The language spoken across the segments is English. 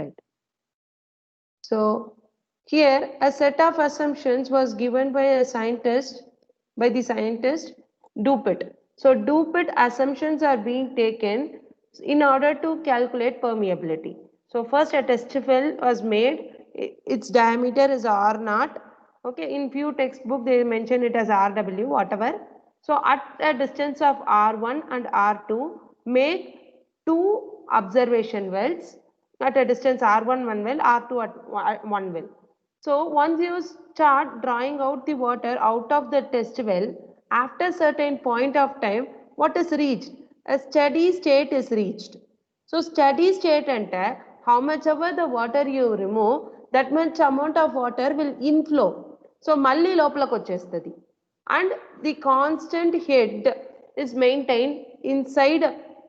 write. So here a set of assumptions was given by the scientist Dupitt. So Dupitt assumptions are being taken in order to calculate permeability. So first a test well was made, its diameter is R naught. Okay, in few textbook they mention it as RW, whatever. So at a distance of R1 and R2, make two observation wells at a distance R1 one well, R2 at one well. So once you start drawing out the water out of the test well, after certain point of time, what is reached? A steady state is reached. So steady state ante how much ever the water you remove, that much amount of water will inflow. So malli lopalaku vachestadi. And the constant head is maintained inside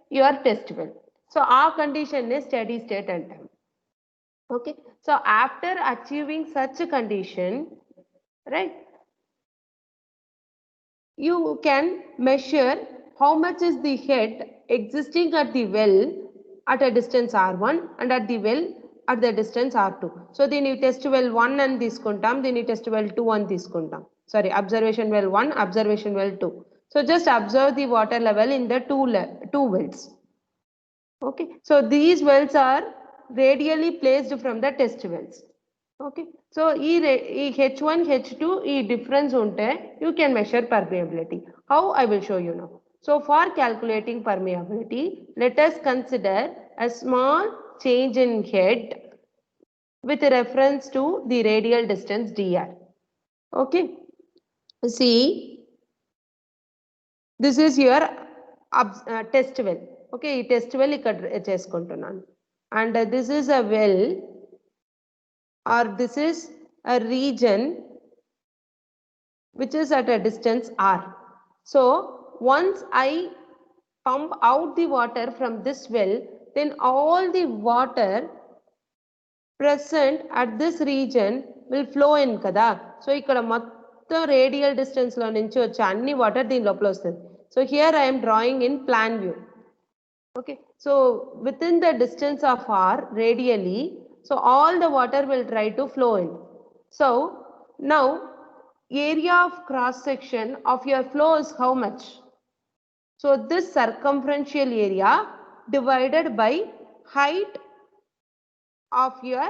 your test well. So our condition is steady state ante. Okay, so after achieving such a condition, right, you can measure how much is the head existing at the well at a distance R1 and at the well at the distance R2. So then you test well 1 and తీసుకుంటాం, then you test well 2 and తీసుకుంటాం. Sorry, observation well 1, observation well 2. So just observe the water level in the two wells. Okay, so these wells are radially placed from the test wells. Okay, so H1, H2, difference unte, you can measure permeability. How? I will show you now. So for calculating permeability, let us consider a small change in head with reference to the radial distance dr. Okay, see, this is your test well. Okay, ఈ test well ఇక్కడ చేసుకుంటున్నాను. And this is a well, or this is a region which is at a distance R. So once I pump out the water from this well, then all the water present at this region will flow in kada. So ikkada మొత్తం radial distance లో నుంచి వచ్చే అన్ని water దీని లోపల వస్తుంది. So here I am drawing in plan view. Okay, so within the distance of R radially, so all the water will try to flow in. So now area of cross section of your flow is how much? So this circumferential area divided by height of your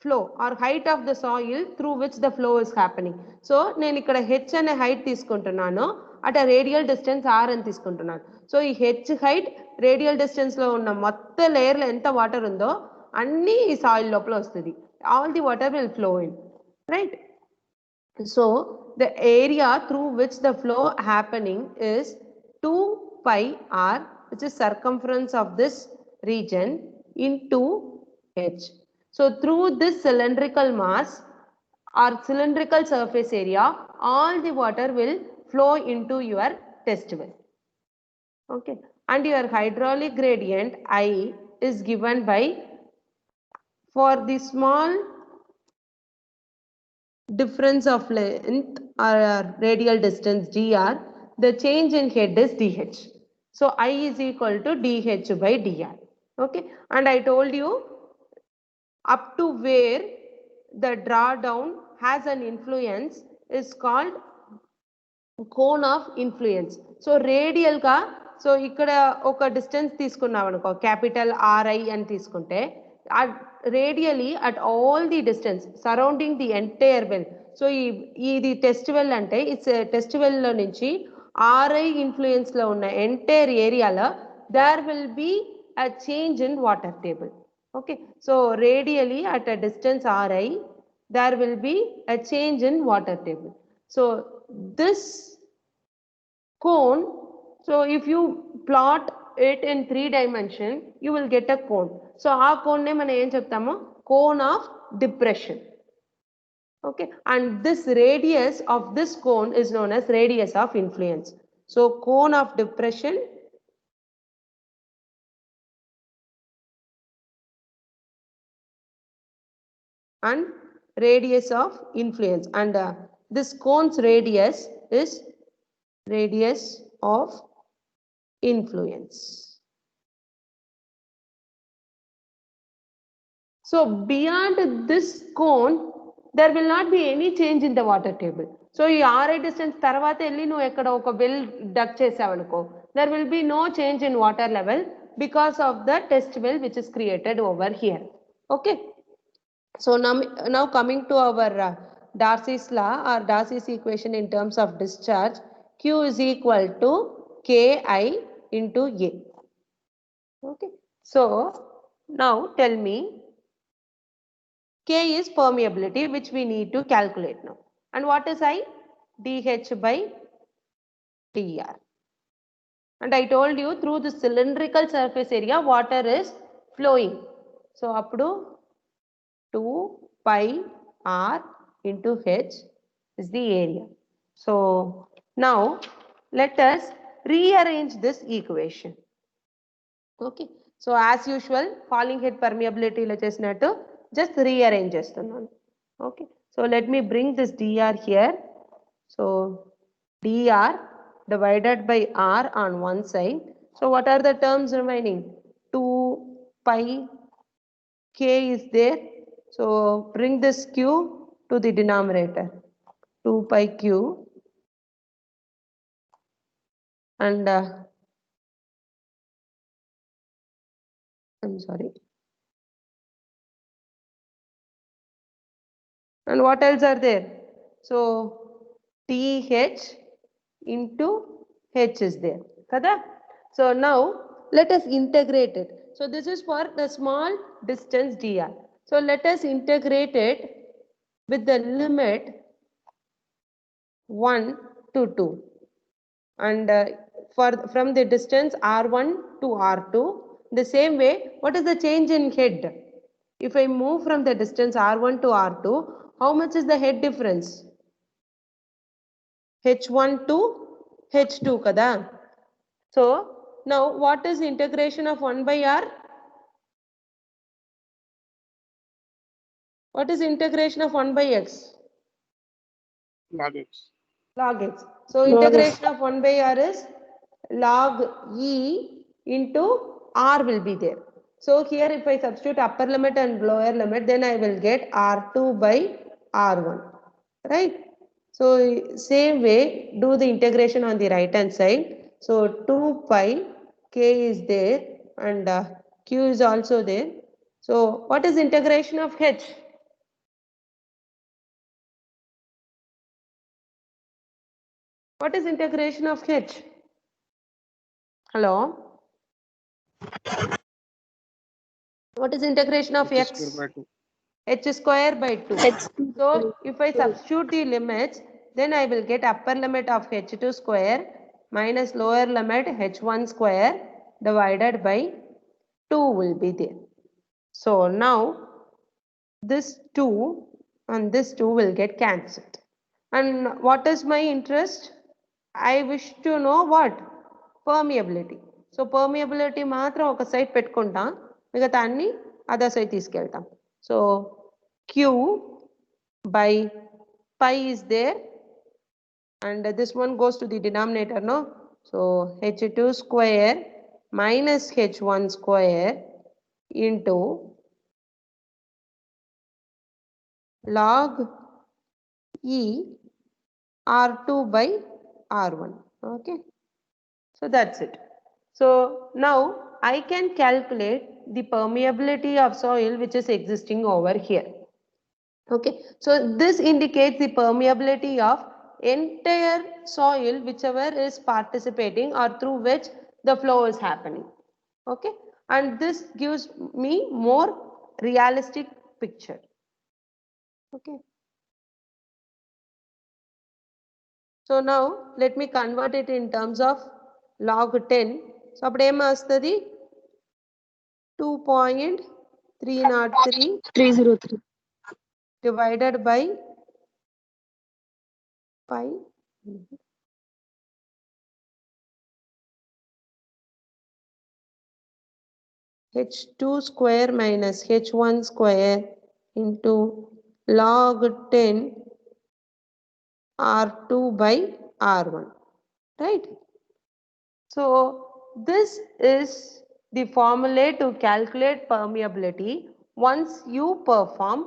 flow or height of the soil through which the flow is happening. So నేను ఇక్కడ h అనే height తీసుకుంటున్నాను, at a radial distance r అని తీసుకుంటున్నాను. So ఈ h height radial distance లో ఉన్న మొత్తం లేయర్ లో ఎంత వాటర్ ఉందో అన్ని ఈ సాయిల్ లోపల వస్తుంది. All the water will flow in, right? So the area through which the flow happening is 2 pi r, which is circumference of this region, into h. So through this cylindrical mass or cylindrical surface area, all the water will flow into your test well. Okay, and your hydraulic gradient I is given by, for the small difference of length or radial distance dr, the change in head is dh. So I is equal to dh by dr. Okay, and I told you up to where the drawdown has an influence is called cone of influence. So radial ka, so ikkada oka distance తీసుకున్నాం అనుకో, capital ri అని తీసుకుంటే radially at all the distance surrounding the entire well. So ఇది test well అంటే it's a test well లో నుంచి ri influence లో ఉన్న entire area లో there will be a change in water table. Okay, so radially at a distance ri there will be a change in water table. So this cone, so if you plot it in 3 dimension, you will get a cone. So our cone ne mana em cheptamo, cone of depression. Okay, and this radius of this cone is known as radius of influence. So cone of depression and radius of influence, and this cone's radius is radius of influence. So beyond this cone, there will not be any change in the water table. So ఈ RI distance తర్వాత వెళ్ళి నువ్వు ఎక్కడ ఒక well dug చేసావనుకో, there will be no change in water level because of the test well which is created over here. Okay. So now coming to our Darcy's law or Darcy's equation in terms of discharge, Q is equal to Ki into A. Okay. So now tell me, K is permeability, which we need to calculate now. And what is I? dH by dr. And I told you through the cylindrical surface area, water is flowing. So up to 2 pi r into h is the area. So now let us rearrange this equation. Okay. So as usual, falling head permeability la chesinattu just rearrange chestunnanu. Okay. So let me bring this dr here. So dr divided by r on one side. So what are the terms remaining? 2 pi k is there. So bring this q to the denominator. 2 pi q and I'm sorry. And what else are there? So TH into H is there. Kada? So now let us integrate it. So this is for the small distance dr. So let us integrate it with the limit 1 to 2. And from the distance R1 to R2, the same way, what is the change in head? If I move from the distance R1 to R2, how much is the head difference? H1 to H2 kada. So now what is integration of 1 by R? What is integration of 1 by X? Log x. Log X. So integration of 1 by R is log E into R will be there. So here if I substitute upper limit and lower limit, then I will get R2 by R1. Right? So same way, do the integration on the right hand side. So 2 pi k is there and q is also there. So what is integration of h? What is integration of h? Hello? What is integration of H x? square by 2. H square by 2. So if I substitute the limits, then I will get upper limit of h2 square minus lower limit h1 square divided by 2 will be there. So now this 2 and this 2 will get cancelled. And what is my interest? I wish to know what? Permeability. So permeability మాత్రం ఒక side పెట్టుకుంటాం, మిగతా అన్ని other side తీసుకెళ్తాం. So Q by pi is there and this one goes to the denominator, no? So H2 square minus H1 square into log E R2 by R1. Okay. So that's it. So now I can calculate the permeability of soil which is existing over here. Okay. So this indicates the permeability of entire soil whichever is participating or through which the flow is happening. Okay. And this gives me more realistic picture. Okay. So now let me convert it in terms of log 10. So appudu em vastadi 2.303 303. divided by pi h2 square minus h1 square into log 10 r2 by r1, right? So this is the formula to calculate permeability once you perform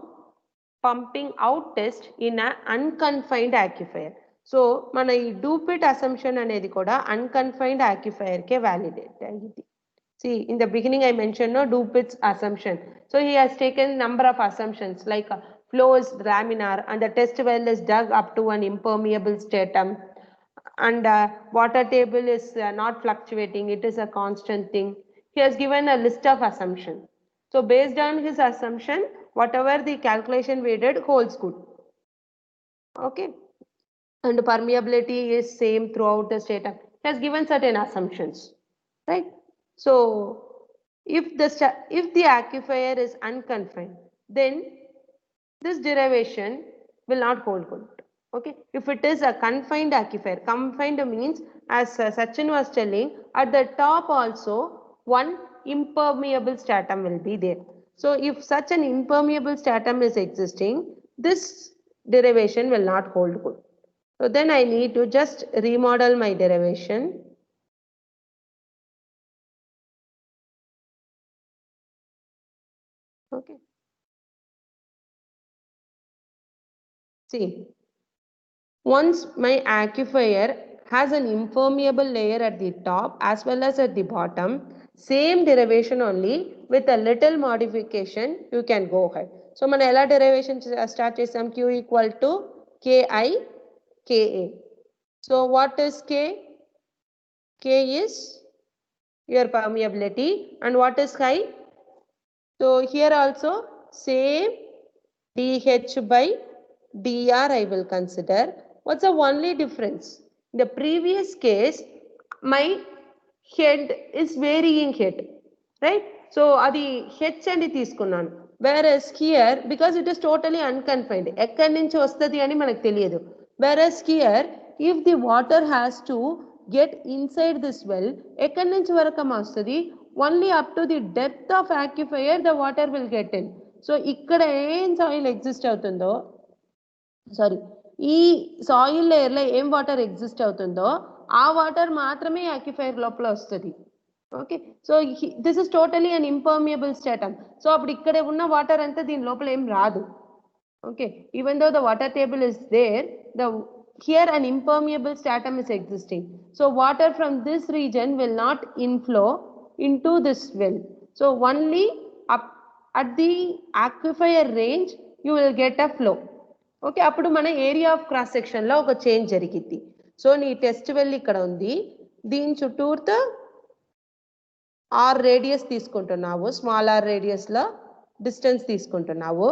pumping out test in an unconfined aquifer. So, mana ee do-pit assumption anedi kuda unconfined aquifer ke validate ayindi. See, in the beginning I mentioned no do-pit's assumption. So, he has taken number of assumptions like flow is laminar and the test well is dug up to an impermeable stratum and water table is not fluctuating, it is a constant thing. He has given a list of assumptions. So, based on his assumption, whatever the calculation we did holds good. Okay. And permeability is same throughout the stratum. He has given certain assumptions, right? So, if the aquifer is unconfined, then this derivation will not hold good. Okay, if it is a confined aquifer, confined means as Sachin was telling, at the top also one impermeable stratum will be there. So if such an impermeable stratum is existing, this derivation will not hold good. So then I need to just remodel my derivation. Okay. See, once my aquifer has an impermeable layer at the top as well as at the bottom, same derivation only with a little modification, you can go ahead. So, మన ఎలా derivation start చేసాం? Q equal to Ki Ka. So, what is K? K is your permeability and what is high? So, here also same dH by dr I will consider. What's the only difference? In the previous case, my head is varying head, right? So, adi h and తీసుకున్నాను. Whereas here, because it is totally unconfined, ఎక్కడి నుంచి వస్తది అని మనకు తెలియదు. Whereas here, if the water has to get inside this well, ఎక్కడి నుంచి వరకు వస్తది? Only up to the depth of aquifer the water will get in. So, ఇక్కడ ఏం సాయిల్ ఎగ్జిస్ట్ అవుతుందో, సారీ, ఈ సాయిల్ లేయర్ లో ఏం వాటర్ ఎగ్జిస్ట్ అవుతుందో ఆ వాటర్ మాత్రమే aquifer లోపల వస్తుంది. Okay, so this is totally an impermeable stratum. So అప్పుడు ఇక్కడ ఉన్న వాటర్ అంతా దీని లోపల ఏం రాదు. Okay, even though the water table is there, here an impermeable stratum is existing. So water from this region will not inflow into this well. So only up at the aquifer range you will get a flow. Okay, అప్పుడు మన area of cross section లో ఒక change జరిగింది. So నీ test well ఇక్కడ ఉంది, దీని చుట్టూతో ఆర్ రేడియస్ తీసుకుంటున్నావు, స్మాల్ ఆర్ రేడియస్ లో డిస్టెన్స్ తీసుకుంటున్నావు.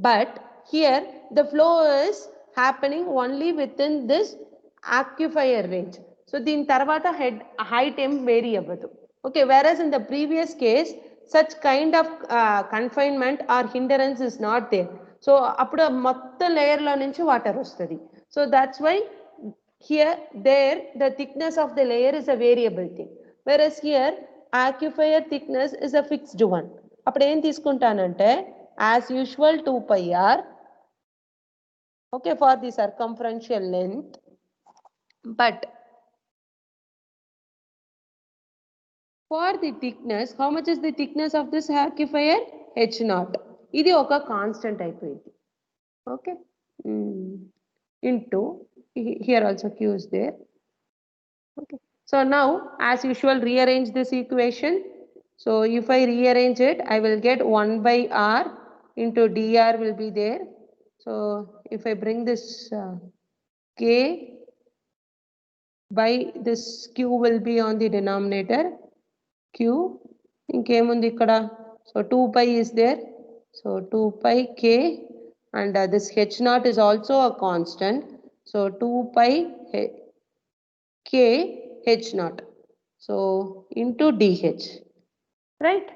But here the flow is happening only within this aquifer range. So దీని తర్వాత head height ఏం vary అవ్వదు. Okay, whereas in the previous case such kind of confinement or hindrance is not there. So అప్పుడు మొత్తం layer లో నుంచి water వస్తుంది. So that's why here there the thickness of the layer is a variable thing, whereas here aquifer thickness is a fixed one. అప్పుడు ఏం తీసుకుంటానంటే as usual 2 pi r, okay, for the circumferential length, but for the thickness, how much is the thickness of this aquifer? H naught. ఇది ఒక constant అయిపోయింది. Okay, into here also Q is there. Okay, so now as usual rearrange this equation. So if I rearrange it, I will get 1 by r into dr will be there. So if I bring this k by this q will be on the denominator, q ఇంకేముంది ఇక్కడ? So 2 pi is there, so 2 pi k and this h naught is also a constant, so 2 pi k h naught, so into dh, right?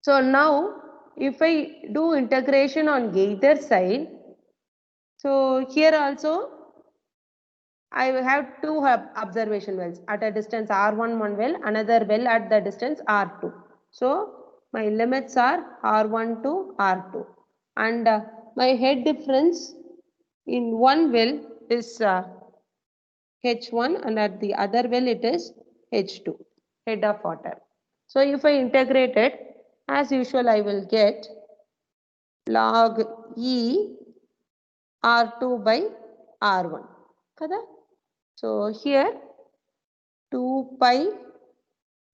So now if I do integration on either side, so here also I have two observation wells at a distance r1 one well, another well at the distance r2. So my limits are r1 to r2 and my head difference in one well is h1 and at the other well it is h2, head of water. So if I integrate it, As usual, I will get log E R2 by R1. Kada? So here 2 pi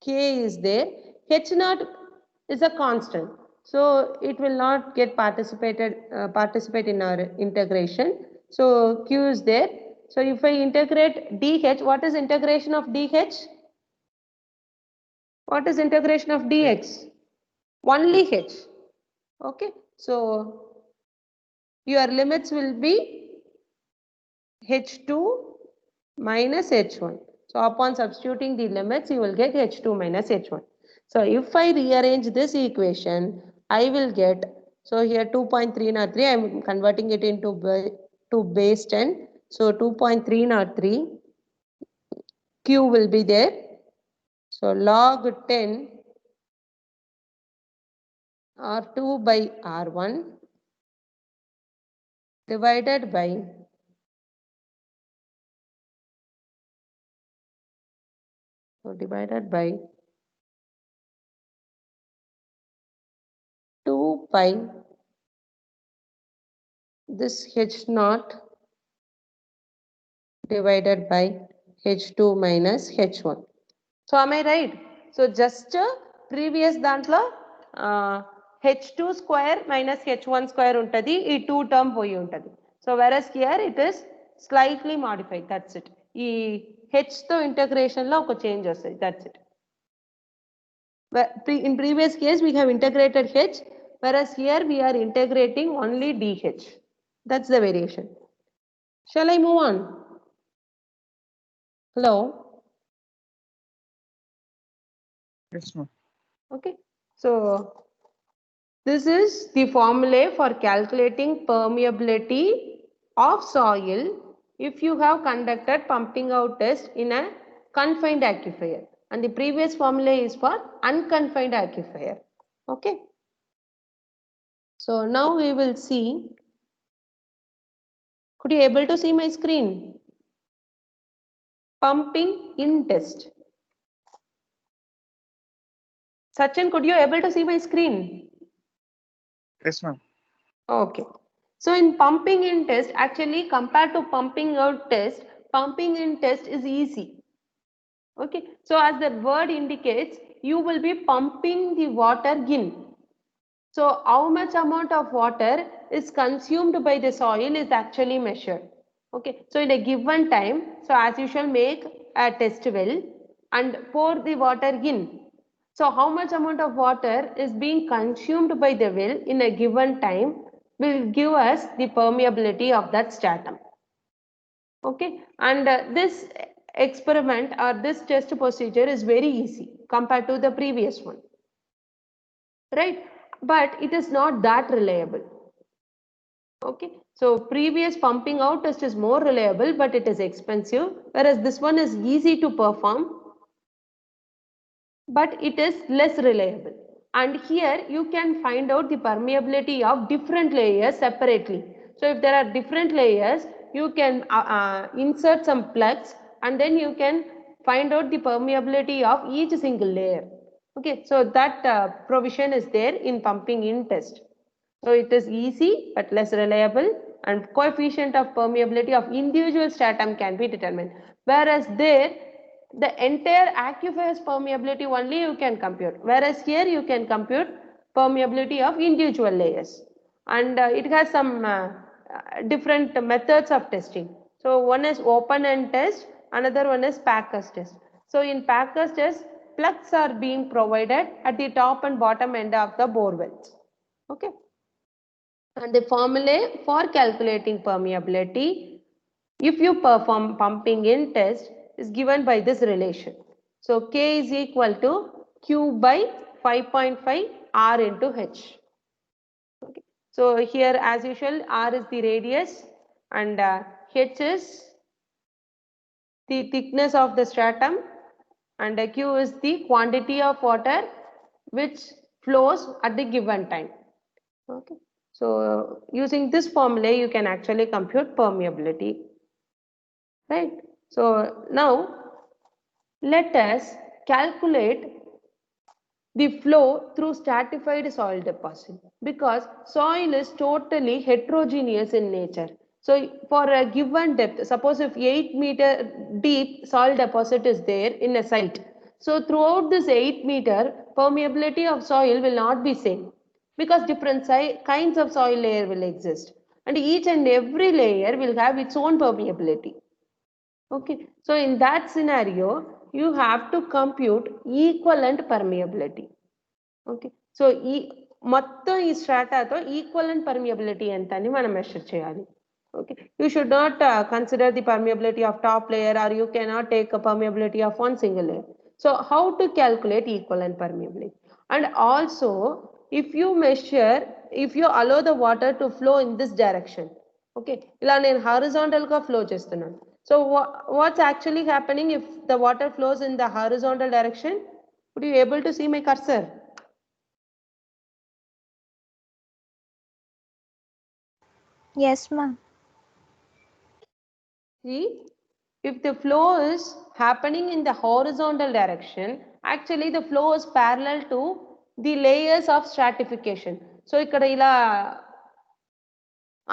K is there. H naught is a constant. So it will not get participate in our integration. So Q is there. So if I integrate dH, what is integration of dH? What is integration of dx? Only H. Okay. So your limits will be H2 minus H1. So upon substituting the limits, you will get H2 minus H1. So if I rearrange this equation, I will get, so here 2.303, I am converting it into to base 10. So 2.303, Q will be there. So log 10 R2 by R1 divided by divided by 2 pi this H naught divided by H2 minus H1. So am I right? So just previous dantlo H2 square minus H1 square untadi, ee 2 term poyi untadi. So whereas here it is slightly modified, that's it. Ee H to integration lo oka change vastadi, that's it. In previous case we have integrated H, whereas here we are integrating only dH. That's the variation. Shall I move on? Hello? Yes, ma'am. Okay. So this is the formula for calculating permeability of soil if you have conducted pumping out test in a confined aquifer. And the previous formula is for unconfined aquifer. Okay. So now we will see. Could you able to see my screen? Pumping in test. Sachin, could you able to see my screen? Yes, ma'am. Okay. So in pumping in test, actually compared to pumping out test, pumping in test is easy. Okay. So as the word indicates, you will be pumping the water in. So how much amount of water is consumed by the soil is actually measured. Okay. So in a given time, so as you shall make a test well and pour the water in. So how much amount of water is being consumed by the well in a given time will give us the permeability of that stratum. Okay, and this experiment or this test procedure is very easy compared to the previous one, right? But it is not that reliable. Okay, so previous pumping out test is more reliable, but it is expensive, whereas this one is easy to perform, but it is less reliable. And here you can find out the permeability of different layers separately. So if there are different layers, you can insert some plugs and then you can find out the permeability of each single layer. Okay, so that provision is there in pumping in test. So it is easy but less reliable, and coefficient of permeability of individual stratum can be determined. Whereas there the entire aquifer's permeability only you can compute, whereas here you can compute permeability of individual layers, and it has some different methods of testing. So one is open end test, another one is Packer's test. So in Packer's test, plugs are being provided at the top and bottom end of the bore wells. Okay. And the formula for calculating permeability, if you perform pumping in test, is given by this relation. So K is equal to Q by 5.5 R into H. Okay. So here as usual R is the radius and H is the thickness of the stratum and Q is the quantity of water which flows at the given time. Okay. So using this formula you can actually compute permeability, right? So now let us calculate the flow through stratified soil deposit, because soil is totally heterogeneous in nature. So for a given depth, suppose if 8-meter deep soil deposit is there in a site, so throughout this 8-meter, permeability of soil will not be same, because different kinds of soil layer will exist, and each and every layer will have its own permeability. Okay, so in that scenario, you have to compute equivalent permeability. Okay, so మొత్తం ఈ స్ట్రాటాతో equivalent permeability ఎంత అని మనం measure చేయాలి. Okay, you should not consider the permeability of top layer, or you cannot take a permeability of one single layer. So how to calculate equivalent permeability? And also, if you measure, if you allow the water to flow in this direction, okay, ఇలా నేను horizontal గా flow చేస్తున్నాను. So what's actually happening if the water flows in the horizontal direction? Would you able to see my cursor? Yes, ma'am. See, if the flow is happening in the horizontal direction, actually the flow is parallel to the layers of stratification. So ikkada ila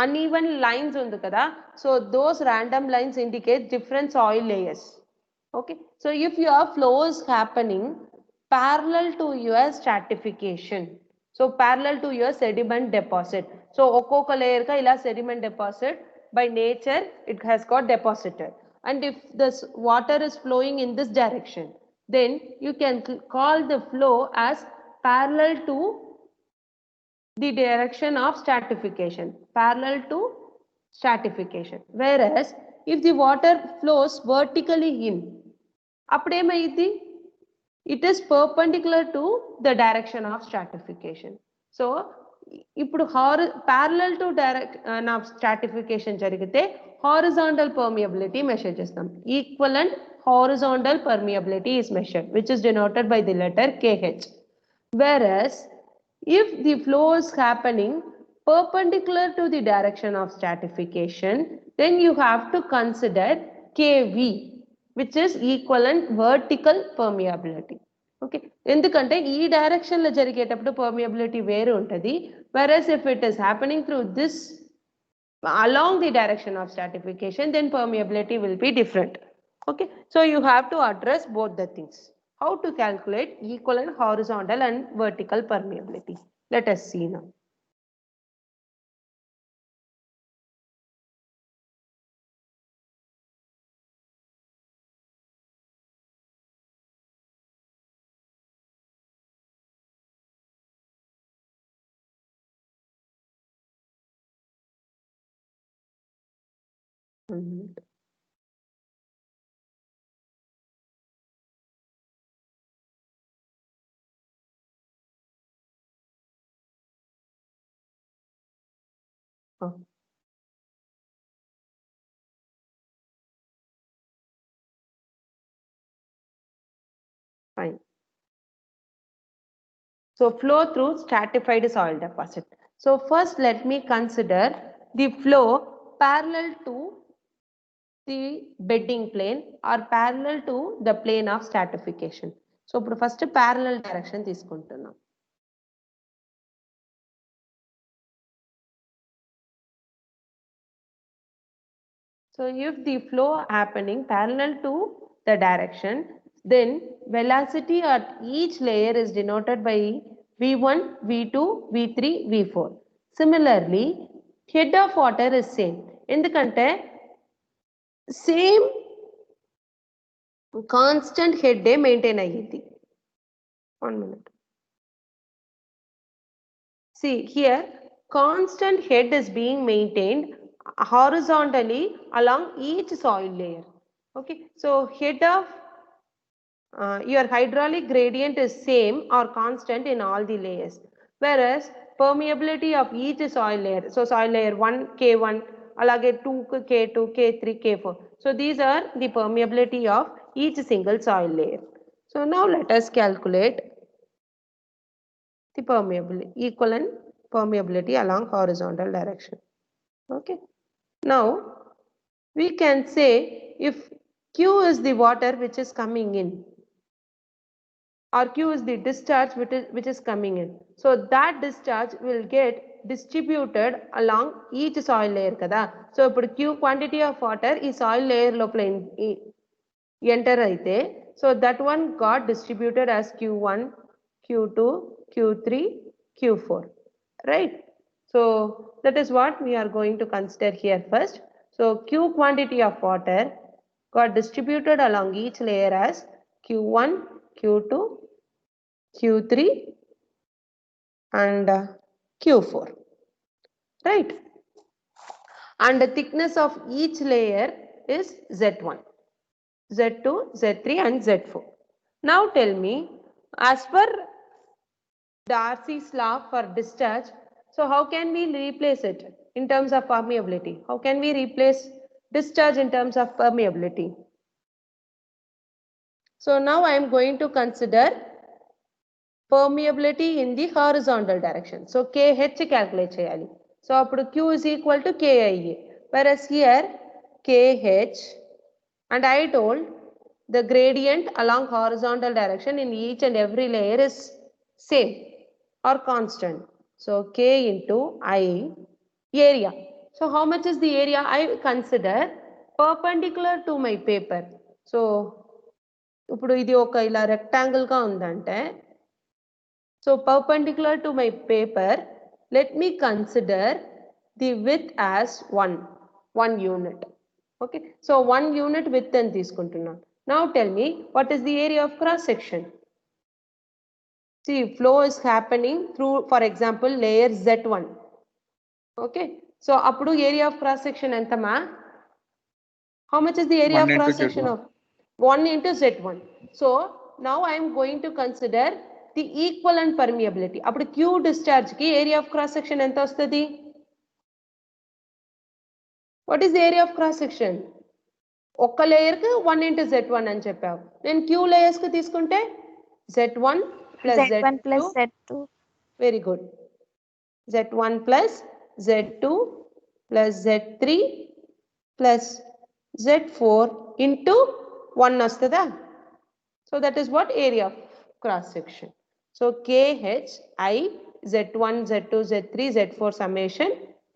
uneven lines undi kada, so those random lines indicate different soil layers. Okay, so if your flow is happening parallel to your stratification, so parallel to your sediment deposit, so okkoka layer ka ila sediment deposit by nature it has got deposited, and if this water is flowing in this direction, then you can call the flow as parallel to the direction of stratification, parallel to stratification. Whereas if the water flows vertically in, appudemayidi, it is perpendicular to the direction of stratification. So ఇప్పుడు parallel to direction of stratification జరిగితే horizontal permeability measure చేస్తాం. Equivalent horizontal permeability is measured, which is denoted by the letter KH. Whereas if the flow is happening perpendicular to the direction of stratification, then you have to consider KV, which is equivalent vertical permeability. Okay, ఎందుకంటే ఈ direction లో జరిగేటప్పుడు permeability వేరు ఉంటది, whereas if it is happening through this along the direction of stratification, then permeability will be different. Okay, so you have to address both the things. How to calculate equivalent horizontal and vertical permeability? Let us see now. Oh. Fine. So flow through stratified soil deposit. So first let me consider the flow parallel to the bedding plane or parallel to the plane of stratification. So first parallel direction తీసుకుంటున్నాం. So if the flow happening parallel to the direction, then velocity at each layer is denoted by V1, V2, V3, V4. Similarly, head of water is same. ఎందుకంటే same constant head maintain అయ్యింది. 1 minute. See here, constant head is being maintained horizontally along each soil layer. Okay, so head of your hydraulic gradient is same or constant in all the layers, whereas permeability of each soil layer, so soil layer 1 K1, alage 2 K2, K3, K4, so these are the permeability of each single soil layer. So now let us calculate the permeability, equivalent permeability along horizontal direction. Okay, now we can say if Q is the water which is coming in, or Q is the discharge which is coming in. So that discharge will get distributed along each soil layer kada. So Q quantity of water is soil layer lopala enter aithe, so that one got distributed as Q1, Q2, Q3, Q4, right? So that is what we are going to consider here first. So Q quantity of water got distributed along each layer as Q1, Q2, Q3 and Q4, right? And the thickness of each layer is Z1, Z2, Z3 and Z4. Now tell me, as per Darcy's law for discharge, so how can we replace it in terms of permeability? How can we replace discharge in terms of permeability? So now I am going to consider permeability in the horizontal direction. So KH calculate cheyali. So appudu Q is equal to KIA. Whereas here KH, and I told the gradient along horizontal direction in each and every layer is same or constant. So K into I area. So how much is the area? I consider perpendicular to my paper. So ఇప్పుడు ఇది ఒక ఇలా rectangle గా ఉందంటే, so perpendicular to my paper, let me consider the width as 1 unit. Okay, so 1 unit width అని తీసుకుంటున్నాను. Now tell me, what is the area of cross section? See, flow is happening through, for example, layer Z1. Okay, so appudu area of cross section entama? How much is the area 1 of into cross section Z1. of 1 into Z1? So now I am going to consider the equivalent permeability. Appudu Q discharge ki area of cross section enta ostadi? What is the area of cross section? ఒక్క layer కి 1 into Z1 అని చెప్పావు. నేను Q layers కి తీసుకుంటే Z1 plus Z1 Z2. plus Z2. Very good. Z1 plus Z2 plus Z3 plus Z4 into 1 వస్తుందా? So that is what area of cross section. So KH I Z1 Z2 Z3 Z4 summation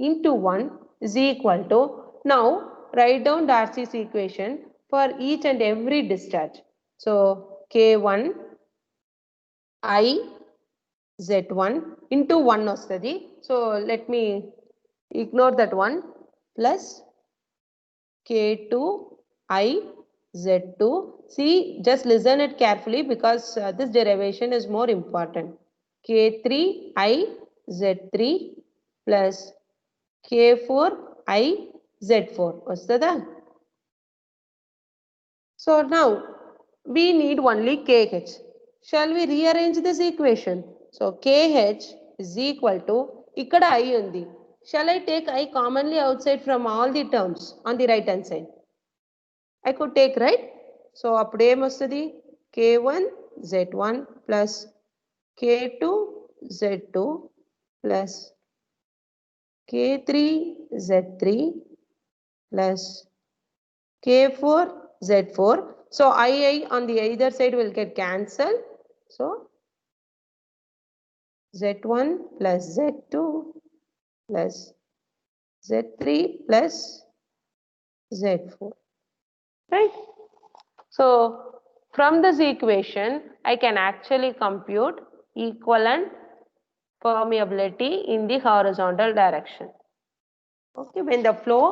into 1 is equal to, now write down Darcy's equation for each and every discharge. So K1 I Z1 into 1 వస్తుంది. So let me ignore that one, plus K2 I Z2. See, just listen it carefully because this derivation is more important. K3 I Z3 plus K4 I Z4 వస్తుందా? So now we need only KH. Shall we rearrange this equation? So KH is equal to, ikkada I undi. Shall I take I commonly outside from all the terms on the right hand side? I could take, right? So appudu em ostadi? K1 Z1 plus K2 Z2 plus K3 Z3 plus K4 Z4. So I on the either side will get cancelled. So Z1 plus Z2 plus Z3 plus Z4. Right? So from this equation, I can actually compute equivalent permeability in the horizontal direction. Okay, when the flow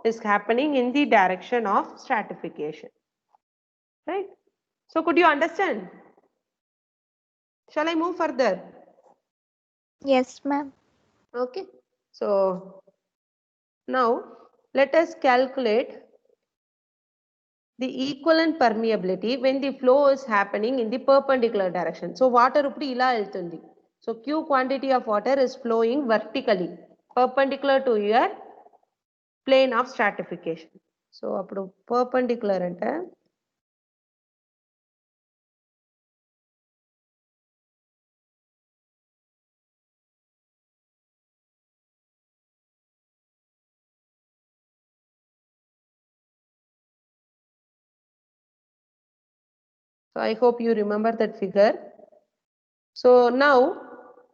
is happening in the direction of stratification. Right? So could you understand? Shall I move further? Yes, ma'am. Okay. So now let us calculate the equivalent permeability when the flow is happening in the perpendicular direction. So water updi ila eltundi. So Q quantity of water is flowing vertically perpendicular to your plane of stratification. So appudu perpendicular ante so I hope you remember that figure. So now,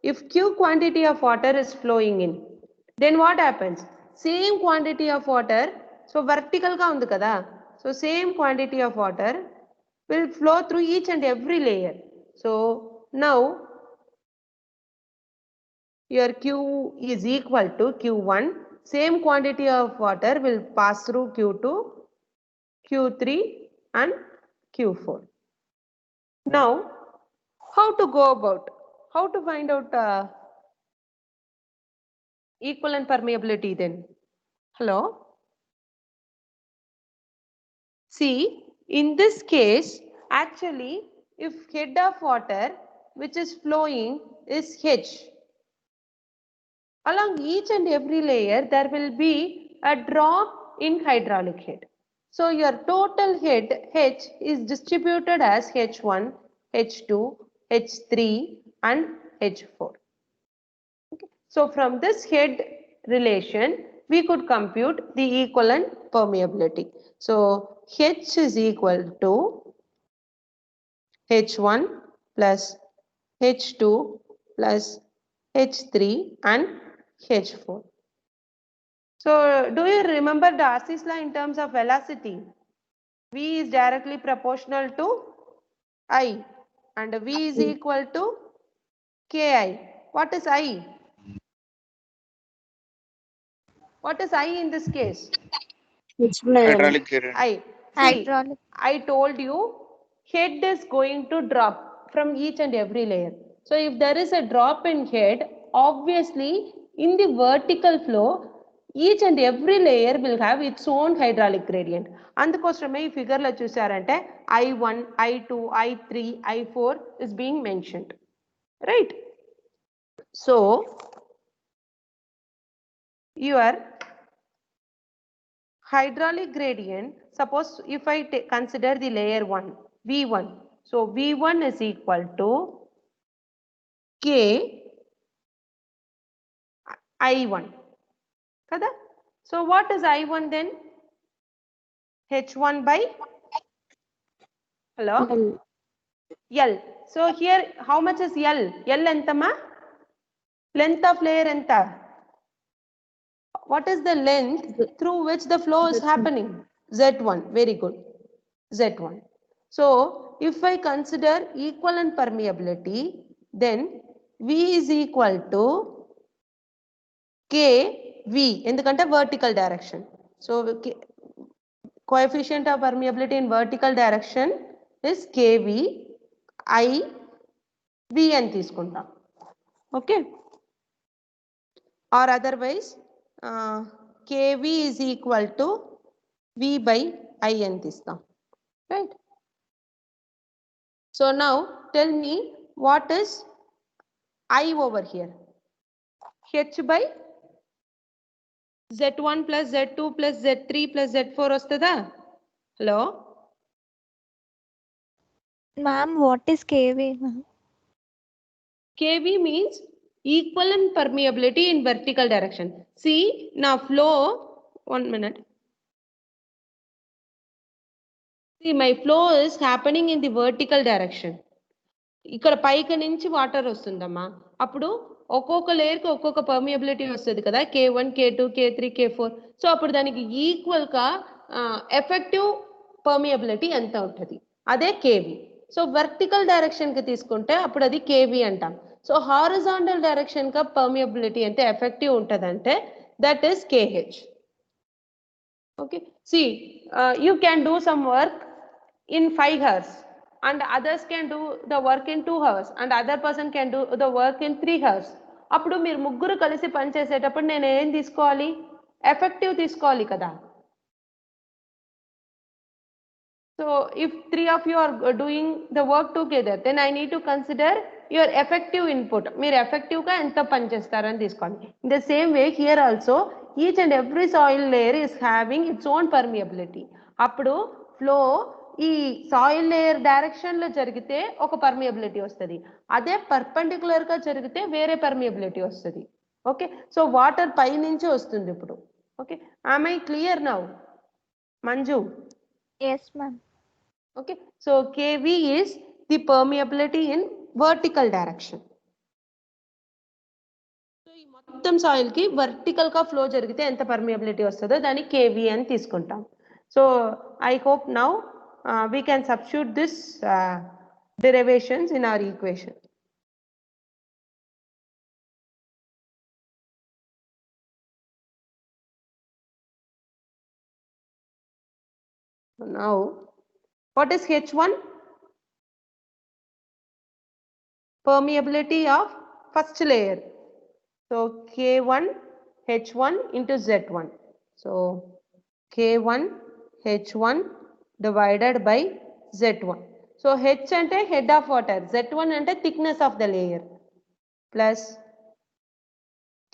if Q quantity of water is flowing in, then what happens? Same quantity of water, so vertical ka undi kada. So same quantity of water will flow through each and every layer. So now your Q is equal to Q1. Same quantity of water will pass through Q2, Q3 and Q4. Now, how to go about? How to find out equivalent permeability then? Hello? See, in this case, actually, if head of water which is flowing is H, along each and every layer there will be a drop in hydraulic head. So your total head H is distributed as H1, H2, H3 and H4. Okay. So from this head relation we could compute the equivalent permeability. So H is equal to H1 plus H2 plus H3 and H4. So do you remember Darcy's law in terms of velocity? V is directly proportional to I and V is equal to Ki. What is I? What is I in this case? Hydraulic gradient. I. See, Hydraulic. I told you head is going to drop from each and every layer. So if there is a drop in head, obviously in the vertical flow, each and every layer will have its own hydraulic gradient. అందుకోసమే ఈ figure లో చూసారంటే I1, I2, I3, I4 is being mentioned. Right? So your hydraulic gradient, suppose if I consider the layer 1, V1. So V1 is equal to K I1. Kada? So what is I1 then? H1 by hello? L. So here how much is L? L entama? Length of layer enta? What is the length through which the flow is happening? Z1. Very good. Z1. So if I consider equivalent permeability, then V is equal to KV ఎందుకంటే vertical direction. So coefficient of permeability in vertical direction is KV I V అని తీసుకుంటాం. Okay. Or otherwise KV is equal to V by I అని తీస్తాం. Right. So now tell me what is I over here? H by Z1 plus Z2 plus Z3 plus Z4 వస్తుందా? Hello? Ma'am, what is KV, ma'am? KV means equivalent permeability in vertical direction. See, now flow, 1 minute. See, my flow is happening in the vertical direction. ఇక్కడ పైకి నుంచి water వస్తుందమ్మా, అప్పుడు ఒక్కొక్క లేయర్కి ఒక్కొక్క permeability వస్తుంది కదా, K1, K2, K3, K4. So అప్పుడు దానికి ఈక్వల్గా ఎఫెక్టివ్ పర్మియబిలిటీ ఎంత ఉంటుంది, అదే కేవీ. సో వర్టికల్ డైరెక్షన్కి తీసుకుంటే అప్పుడు అది కేవీ అంటాం. సో హారిజాంటల్ డైరెక్షన్గా పర్మియబిలిటీ ఎంత ఎఫెక్టివ్ ఉంటుందంటే that is KH. Okay, see, you can do some work in 5 hours and others can do the work in 2 hours and other person can do the work in 3 hours. అప్పుడు మీరు ముగ్గురు కలిసి పని చేసేటప్పుడు నేను ఏం తీసుకోవాలి? ఎఫెక్టివ్ తీసుకోవాలి కదా. So if 3 of you are doing the work together, then I need to consider your effective input. మీరు effective గా ఎంత పని చేస్తారని తీసుకోండి. In the same way here also each and every soil layer is having its own permeability. అప్పుడు flow ఈ soil layer direction లో జరిగితే ఒక పర్మియబిలిటీ వస్తుంది, అదే పర్పెండిక్యులర్ గా జరిగితే వేరే పర్మియబిలిటీ వస్తుంది. ఓకే, సో వాటర్ పై నుంచి వస్తుంది ఇప్పుడు. Okay, am I clear now, Manju? Yes, ma'am. Okay, so KV is the permeability in vertical direction. So ఈ మొత్తం సాయిల్ కి వర్టికల్ గా ఫ్లో జరిగితే ఎంత పర్మియబిలిటీ వస్తుందో దాన్ని కేవి అని తీసుకుంటాం. So I hope now we can substitute this derivations in our equation. So now what is H1? Permeability of first layer. So K1 H1 into Z1. So K1 H1 divided by Z1. So H ante head of water, Z1 ante thickness of the layer, plus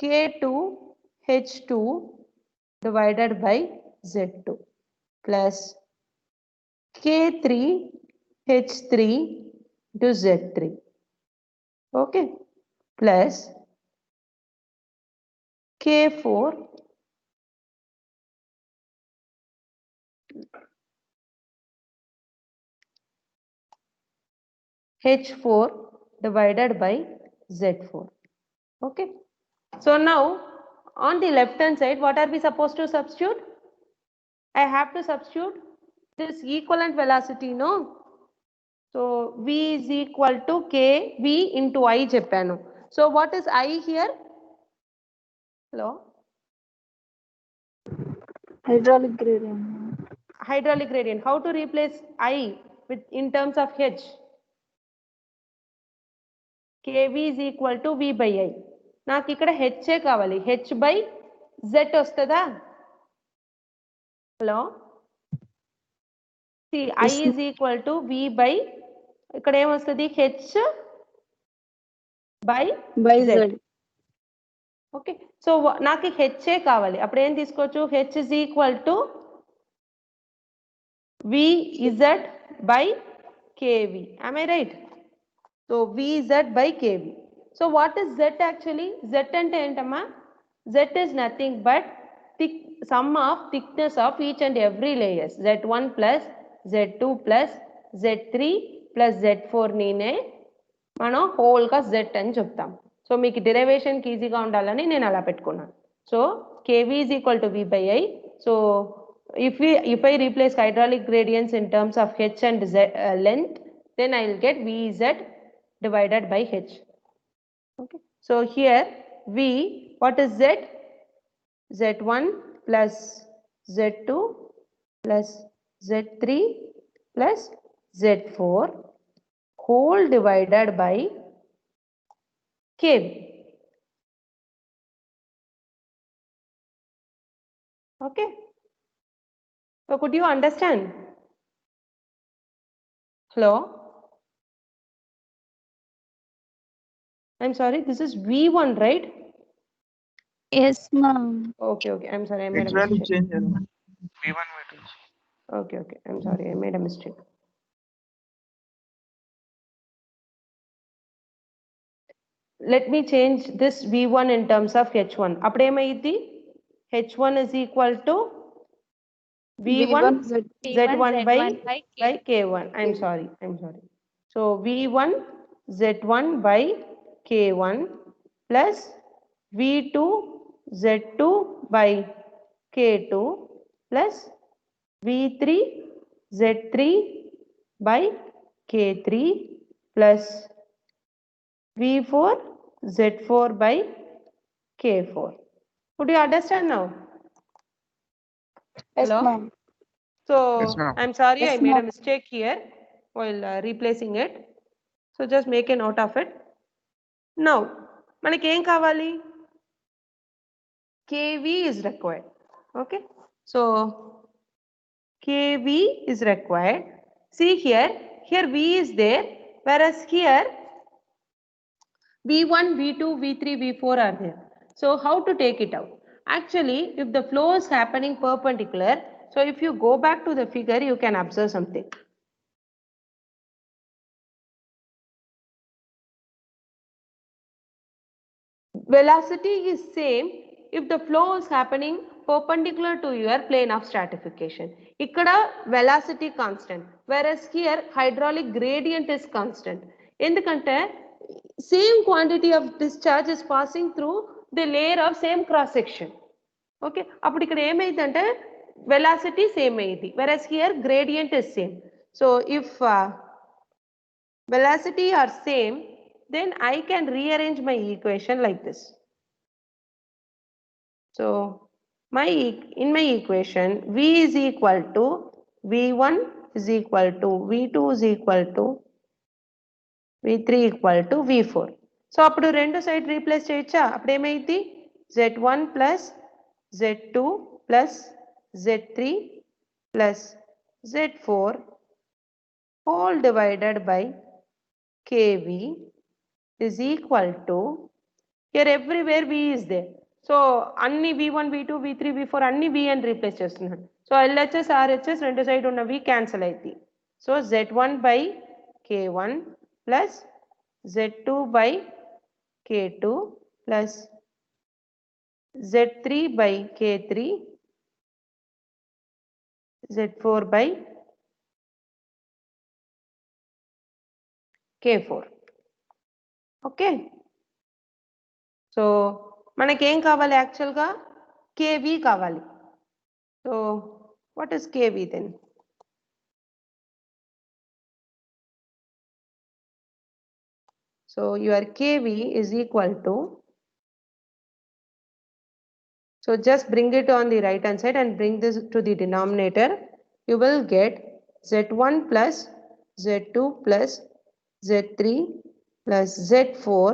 K2 H2 divided by Z2, plus K3 H3 to Z3. Okay, plus K4 H4 divided by Z4. Okay, so now on the left hand side, what are we supposed to substitute? I have to substitute this equivalent velocity, no? So V is equal to KV into I cheppanu. So what is I here? Hello? Hydraulic gradient. Hydraulic gradient. How to replace I with in terms of H? KV is equal to V by I. నాకు ఇక్కడ H కావాలి. H by Z వస్తుందా? Hello, see I is equal to V by ఇక్కడ ఏమొస్తుంది? H by Z. Okay, so నాకు H కావాలి. అప్పుడు ఏం తీసుకోవచ్చు? H is equal to VZ by KV. Am I right? So VZ by KV. So what is Z actually? Z ante entama? Z is nothing but sum of thickness of each and every layers. Z1 plus Z2 plus Z3 plus Z4 నీనే మనం whole గా Z అని చెప్తాం. So మీకు derivation కి ఈజీగా ఉండాలని నేను అలా పెట్టుకున్నాను. So KV is equal to V by I. So if I replace hydraulic gradients in terms of H and Z length, then I will get VZ divided by H. Okay, so here V, what is Z? Z1 plus Z2 plus Z3 plus Z4 whole divided by KV. Okay, so could you understand? Hello, I'm sorry, this is V1, right? Yes, ma'am. Okay, I'm sorry, I made a mistake. V1 V2. Okay, I'm sorry, I made a mistake. Let me change this V1 in terms of H1. Appudu emayiddhi? H1 is equal to V1 Z1 by K1. I'm sorry. So V1 Z1 by K1 plus V2 Z2 by K2 plus V3 Z3 by K3 plus V4 Z4 by K4. Could you understand now? Yes, Hello? ma'am. So Yes, ma'am. I'm sorry, Yes, I made a ma'am. mistake here while replacing it. So just make a note of it. Now, మనకి ఏం కావాలి? KV is required. Okay, so KV is required. See here V is there, whereas here V1, V2, V3, V4 are there. So how to take it out? Actually, if the flow is happening perpendicular, so if you go back to the figure, you can observe something. Velocity is same if the flow is happening perpendicular to your plane of stratification. Ikkada velocity constant, whereas here hydraulic gradient is constant. ఎందుకంటే same quantity of discharge is passing through the layer of same cross section. Okay, అప్పుడు ఇక్కడ ఏమైందంటే velocity same అయ్యింది, whereas here gradient is same. So if velocity are same, then I can rearrange my equation like this. So in my equation, V is equal to V1 is equal to V2 is equal to V3 equal to V4. So అప్పుడు రెండు side replace చేయొచ్చా? అప్పుడు ఏమైంది? Z1 plus Z2 plus Z3 plus Z4 whole divided by KV is equal to, here everywhere V is there. So అన్ని V1, V2, V3, V4 అన్ని V అని replace చేస్తున్నాను. So LHS, RHS రెండు side ఉన్న V cancel అవుతాయి. So Z1 by K1 plus Z2 by K2 plus Z3 by K3 Z4 by K4. Okay, so మనకేం కావాలి? యాక్చువల్గా KV కావాలి. So what is KV then? So your KV is equal to, so just bring it on the right hand side and bring this to the denominator. You will get Z1 plus Z2 plus Z3 plus Z4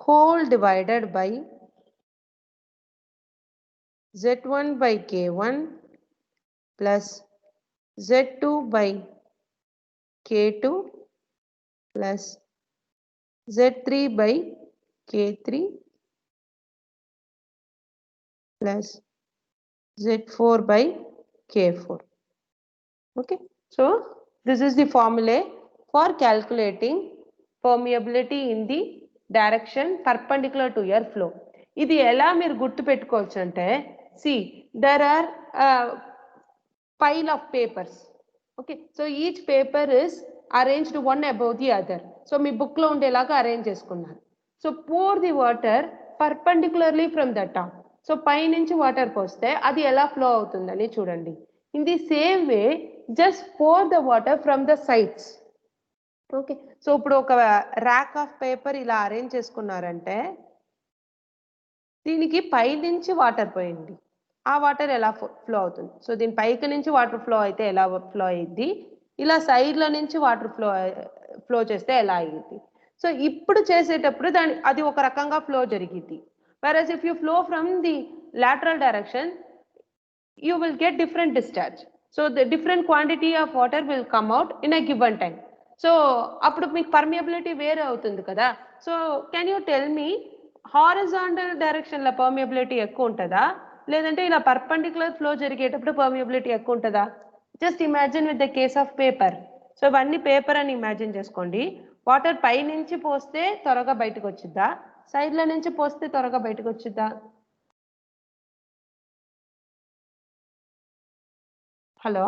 whole divided by Z1 by K1 plus Z2 by K2 plus Z3 by K3 plus Z4 by K4. Okay, so this is the formula for calculating permeability in the direction perpendicular to your flow. ఇది ఎలా మీరు గుర్తు పెట్టుకోవచ్చు అంటే, see, there are pile of papers. Okay, so each paper is arranged one above the other. So me book లో ఉండేలాగా arrange చేసుకున్నారు. So pour the water perpendicularly from the top. So పైనుంచి వాటర్ పోస్తే అది ఎలా ఫ్లో అవుతుందని చూడండి. In the same way just pour the water from the sides. Okay, so ఇప్పుడు ఒక ర్యాక్ ఆఫ్ పేపర్ ఇలా అరేంజ్ చేసుకున్నారంటే దీనికి పైనుంచి వాటర్ పోయింది, ఆ వాటర్ ఎలా ఫ్లో అవుతుంది? సో దీని పైకి నుంచి వాటర్ ఫ్లో అయితే ఎలా ఫ్లో అయ్యిద్ది, ఇలా సైడ్ల నుంచి వాటర్ ఫ్లో చేస్తే ఎలా అయ్యిద్ది? సో ఇప్పుడు చేసేటప్పుడు అది ఒక రకంగా ఫ్లో జరిగిద్ది. Whereas if you flow from the lateral direction, you will get different discharge. So the different quantity of water will come out in a given time. So appudu meeku permeability vere avutundi kada. So can you tell me, horizontal direction la permeability ekku untada ledante ila perpendicular flow jarigetappudu permeability ekku untada? Just imagine with the case of paper. So ivanni paper ani imagine cheskondi. Water pai nunchi poste త్వరగా బయటకు వచ్చిద్దా, సైడ్ల నుంచి పోస్తే త్వరగా బయటకు వచ్చిద్దా? Hello,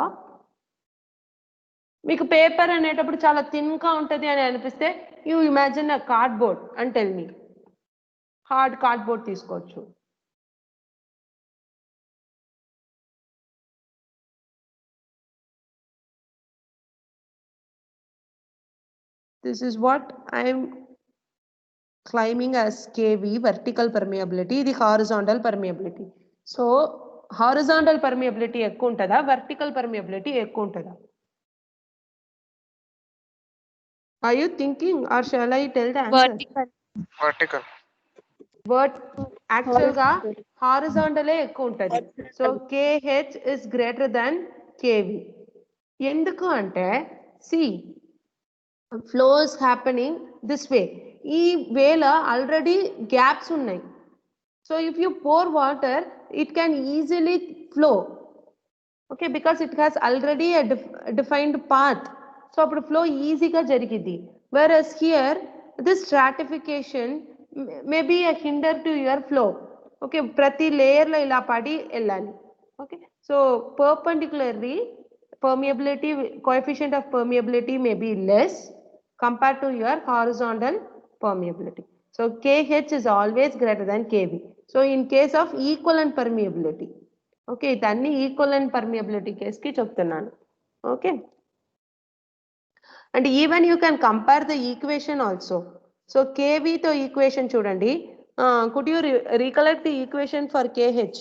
మీకు paper అనేటప్పుడు చాలా థిన్గా ఉంటుంది అని అనిపిస్తే you imagine a cardboard and tell me. Hard cardboard తీసుకోవచ్చు. This is what I'm claiming as KV, vertical permeability. ఇది horizontal permeability. సో horizontal permeability ఎక్కువ ఉంటుందా, vertical permeability ఎక్కువ ఉంటుందా? Are you thinking or shall I tell the answer? Vertical. Actual గా horizontal ఎక్కువ ఉంటుంది. So KH is greater than KV. ఎందుకు అంటే see, flow is happening this way. ఈ వేల ఆల్రెడీ గ్యాప్స్ ఉన్నాయి. So if you pour water it can easily flow. Okay, because it has already defined path. So అప్పుడు flow ఈజీగా జరిగింది. Versus here this stratification may be a hinder to your flow. Okay, ప్రతి లేయర్లో ఇలా పడి వెళ్ళాలి. Okay, so perpendicularly permeability, coefficient of permeability may be less, compared to your horizontal permeability. So KH is always greater than KV. So in case of equivalent permeability, okay, danni equivalent permeability case ki cheptunnanu. Okay, and even you can compare the equation also. So KV to equation chudandi, could you recollect the equation for KH?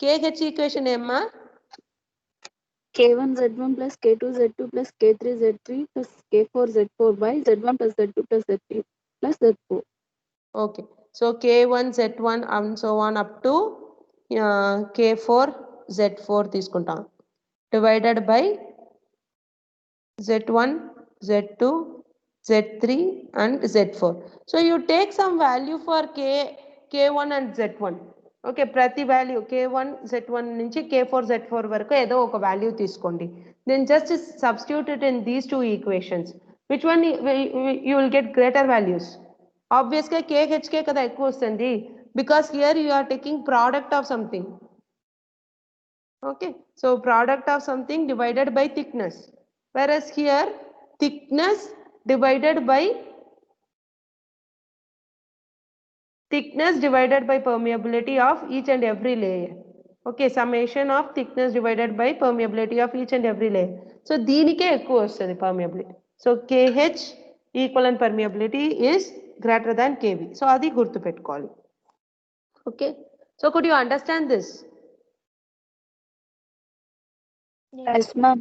KH equation emma? K1 Z1 plus K2 Z2 plus K3 Z3 plus K4 Z4 by Z1 plus Z2 plus Z3 plus Z4. Okay, so K1 Z1 and so on up to K4 Z4 తీసుకుంటాం divided by Z1 Z2 Z3 and Z4. So you take some value for K1 and Z1. Okay, ప్రతి value K1 Z1 నుంచి K4 Z4 వరకు ఏదో ఒక value తీసుకోండి. Then just substitute it in these two equations. Which one you will get greater values? Obviously KHK కదా ఎక్కువ వస్తుంది, because here you are taking product of something. Okay, so product of something divided by thickness, whereas here thickness divided by permeability of each and every layer. Okay, summation of thickness divided by permeability of each and every layer. So దీనికే ఎక్కువ వస్తుంది permeability. So KH equivalent permeability is greater than KV. So అది గుర్తు పెట్టుకోవాలి. Okay, so could you understand this? Yes, ma'am.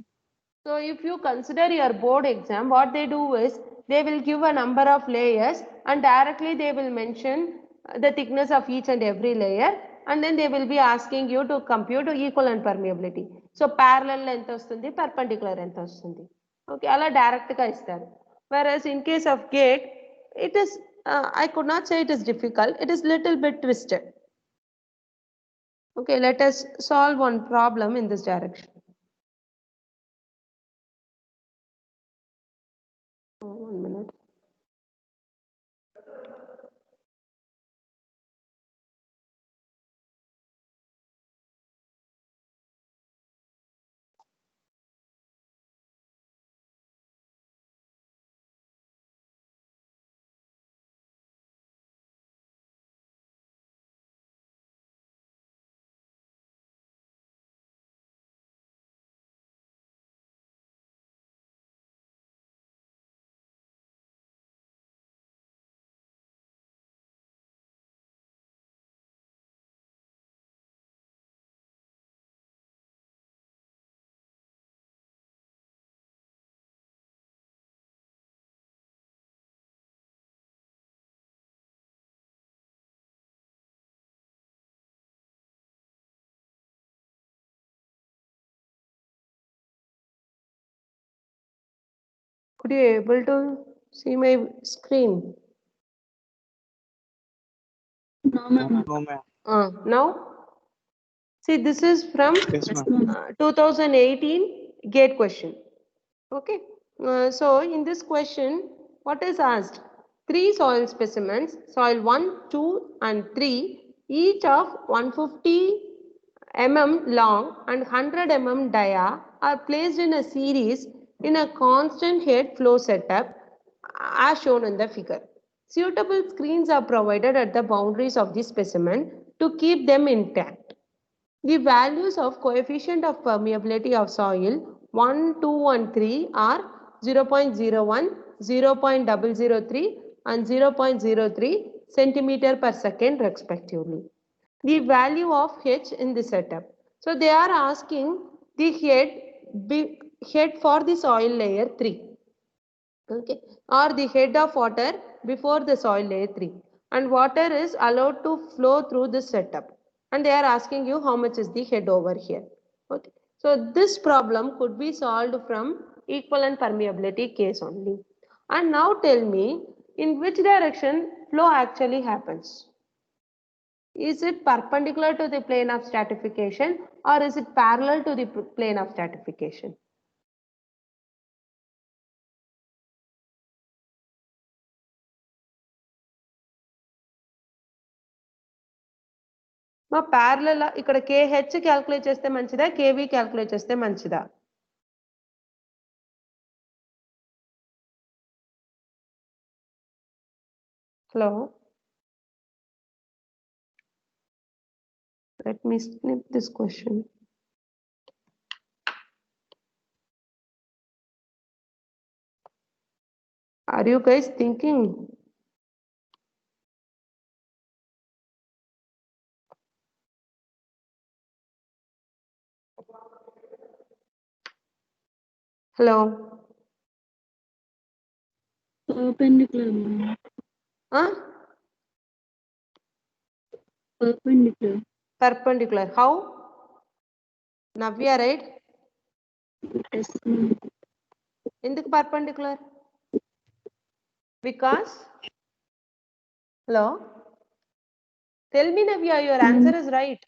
So if you consider your board exam, what they do is they will give a number of layers and directly they will mention the thickness of each and every layer, and then they will be asking you to compute equivalent permeability. So parallel ఎంత వస్తుంది, perpendicular ఎంత వస్తుంది. Okay, అలా direct గా ఇస్తారు. Whereas in case of gate, it is I could not say it is difficult, it is little bit twisted. Okay, let us solve one problem in this direction. One minute. Could you able to see my screen? No, ma'am. No, ma'am. Now, see, this is from Yes, Yes, ma'am. ma'am. 2018 GATE question. Okay, so in this question, what is asked? 3 soil specimens, soil 1, 2 and 3, each of 150 mm long and 100 mm dia are placed in a series in a constant head flow setup as shown in the figure. Suitable screens are provided at the boundaries of the specimen to keep them intact. The values of coefficient of permeability of soil 1, 2 and 3 are 0.01, 0.003 and 0.03 centimeter per second respectively. The value of H in the setup. So they are asking the head for the soil layer 3. Okay, or the head of water before the soil layer 3, and water is allowed to flow through this setup, and they are asking you how much is the head over here. Okay, so this problem could be solved from equivalent permeability case only. And now tell me, in which direction flow actually happens? Is it perpendicular to the plane of stratification or is it parallel to the plane of stratification? మా parallel ఇక్కడ KH calculate చేస్తే మంచిదా, KV calculate చేస్తే మంచిదా? Hello. Let me snip this question. Are you guys thinking? Hello. Perpendicular, ma'am. Huh? Perpendicular. Perpendicular. How? Navya, right? Yes, ma'am. ఎందుకు perpendicular? Because? Hello? Tell me, Navya, your answer is right.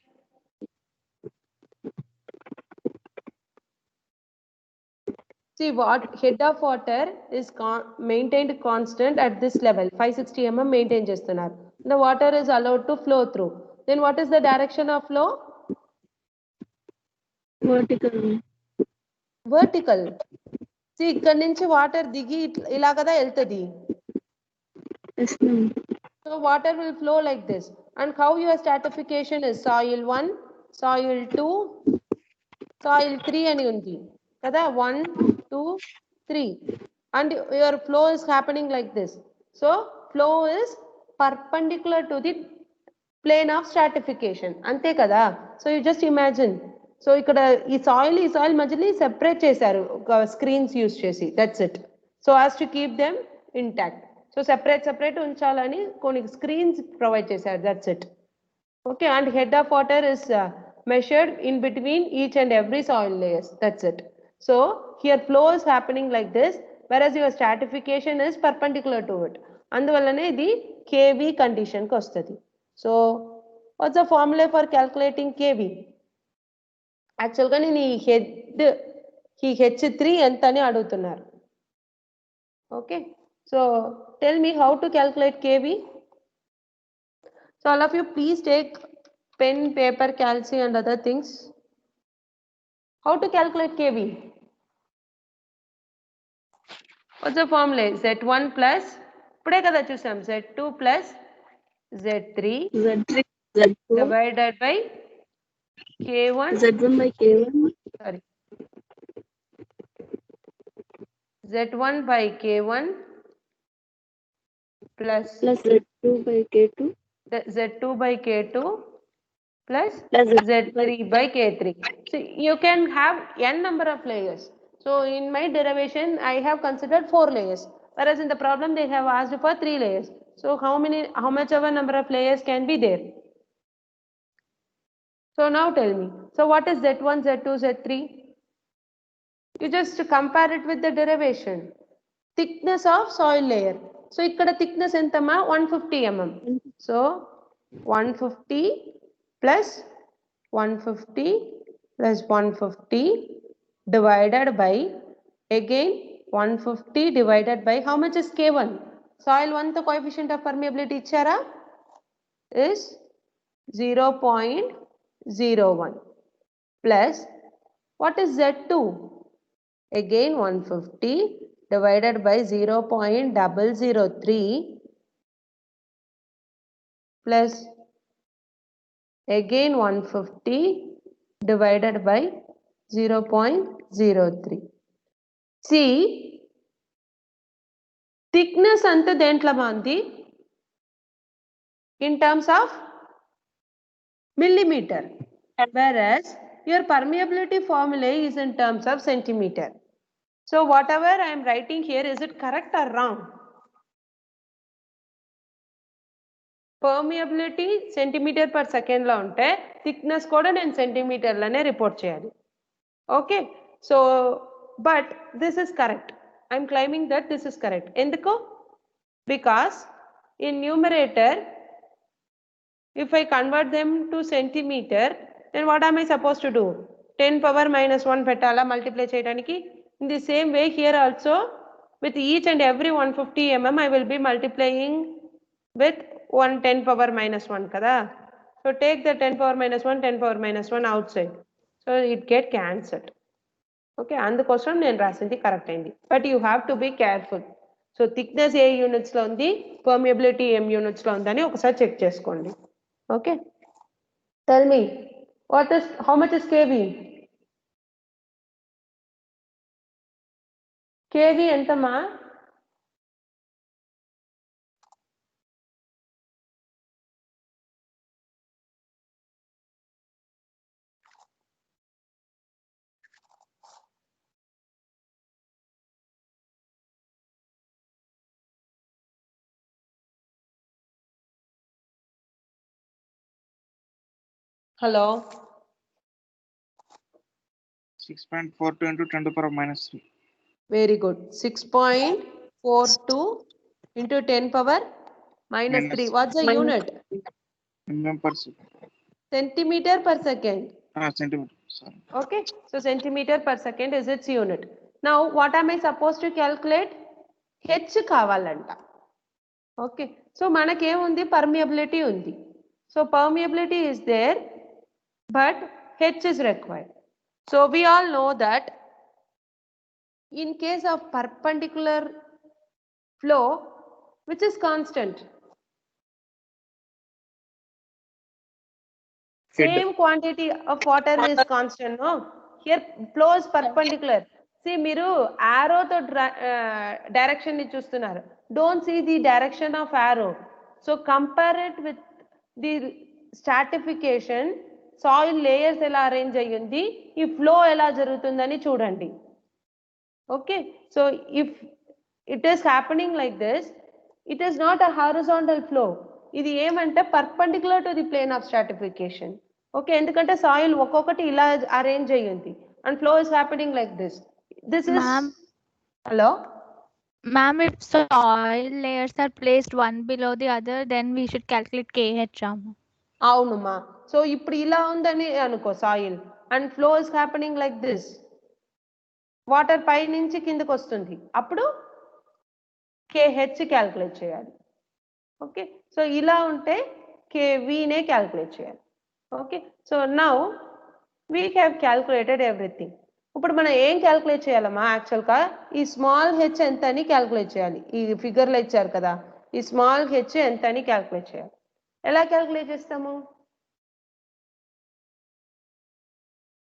See, what head of water is maintained constant at this level, 560 mm maintain చేస్తున్నారు. The water is allowed to flow through. Then what is the direction of flow? Vertical, ma'am. Vertical. See, ఇక్కడ నుంచి water దిగి ఇలా కదా వెళ్తుంది. Yes, ma'am. So water will flow like this. And how your stratification is soil 1, soil 2, soil 3 అని ఉంది కదా, 1, 2, 3. And your flow is happening like this. So flow is perpendicular to the plane of stratification. అంతే కదా. So you just imagine. So ఇక్కడ ఈ soil మధ్యలో separate చేశారు screens use చేసి. That's it. So as to keep them intact. So separate ఉంచాలని కొన్ని screens provide చేశారు. That's it. Okay, and head of water is measured in between each and every soil layers. That's it. So here flow is happening like this, whereas your stratification is perpendicular to it. అందువల్లనే ఇది KV condition కి వస్తుంది. So what's the formula for calculating KV? యాక్చువల్గా నేను ఈ H3 ఎంత అని అడుగుతున్నారు. Okay, so tell me how to calculate KV. So all of you please take pen, paper, calci and other things. How to calculate KV? What's the formula? Z1 plus, ఇప్పుడే కదా చూసాం, Z2 plus Z3 Z3, Z4, divided by K1. Z1 by K1, Sorry. Z1 by K1 plus Z2 by K2, Z2 by K2 plus plus Z3 by K3. So you can have n number of layers. So in my derivation, I have considered 4 layers, whereas in the problem they have asked for 3 layers. So how much of a number of layers can be there? So now tell me. So what is Z1, Z2, Z3? You just compare it with the derivation. Thickness of soil layer. So ikkada thickness entama 150 mm. So 150 plus 150 plus 150 divided by again 150 divided by how much is K1? Soil 1 the coefficient of permeability ichara is 0.01 plus what is Z2? Again 150 divided by 0.003 plus again 150 divided by 0.03. See, thickness anta dentla mandi in terms of millimeter, whereas your permeability formula is in terms of centimeter. So whatever I am writing here, is it correct or wrong? Permeability centimeter per second లో ఉంటే thickness కూడా నేను centimeter లోనే report చేయాలి. Okay, so but this is correct. I am claiming that this is correct. ఎందుకు? Because in numerator, if I convert them to centimeter, then what am I supposed to do? 10 power minus 1 పెట్టాలా multiply చేయడానికి? In the same way here also, with each and every 150 mm I will be multiplying with 10 power minus 1 kada. So take the 10 power minus 1, 10 power minus 1 outside. So it get cancelled. Okay, అందుకోసం నేను రాసింది correct అయింది. But you have to be careful. So thickness A units లో ఉంది, permeability ఎం units లో ఉందని ఒకసారి check చేసుకోండి. Okay, tell me what is how much is KV? KV ఎంతమ్మా? Hello, 6.42 into 10 to the power of minus 3. Very good. 6.42 into 10 power minus 3. What's the unit? mm per second. Centimeter per second. Centimeter. Sorry. Okay, so centimeter per second is its unit. Now what am I supposed to calculate? H కావాలంట. Okay, so మనకేముంది, permeability ఉంది. So permeability is there, but H is required. So we all know that in case of perpendicular flow, which is constant? Same quantity of water is constant, no? Here flow is perpendicular. See, మీరు arrow తో direction ని చూస్తున్నారు. Don't see the direction of arrow. So compare it with the stratification. Soil layers ఎలా arrange అయ్యింది, ఈ flow ఎలా జరుగుతుందని చూడండి. Okay, so if it is happening like this, it is not a horizontal flow. ఇది ఏమంటే perpendicular to the plane of stratification. Okay, ఎందుకంటే soil ఒక్కొక్కటి ఇలా అరేంజ్ అయ్యింది and flow is happening like this. This is Ma'am. Hello. Ma'am, if soil layers are placed one below the other, then we should calculate KH. అవునుమా, so ఇప్పుడు ఇలా ఉందని అనుకో soil and flow is happening like this. Water పై నుంచి కిందకి వస్తుంది, అప్పుడు KH క్యాల్కులేట్ చేయాలి. ఓకే, సో ఇలా ఉంటే KVనే క్యాల్కులేట్ చేయాలి. Okay, so now we have calculated everything. ఇప్పుడు మనం ఏం క్యాల్కులేట్ చేయాలమ్మా, యాక్చువల్గా ఈ స్మాల్ హెచ్ ఎంత అని క్యాల్కులేట్ చేయాలి. ఈ ఫిగర్లో ఇచ్చారు కదా, ఈ స్మాల్ హెచ్ ఎంత అని క్యాల్కులేట్ చేయాలి. ఎలా క్యాల్కులేట్ చేస్తాము?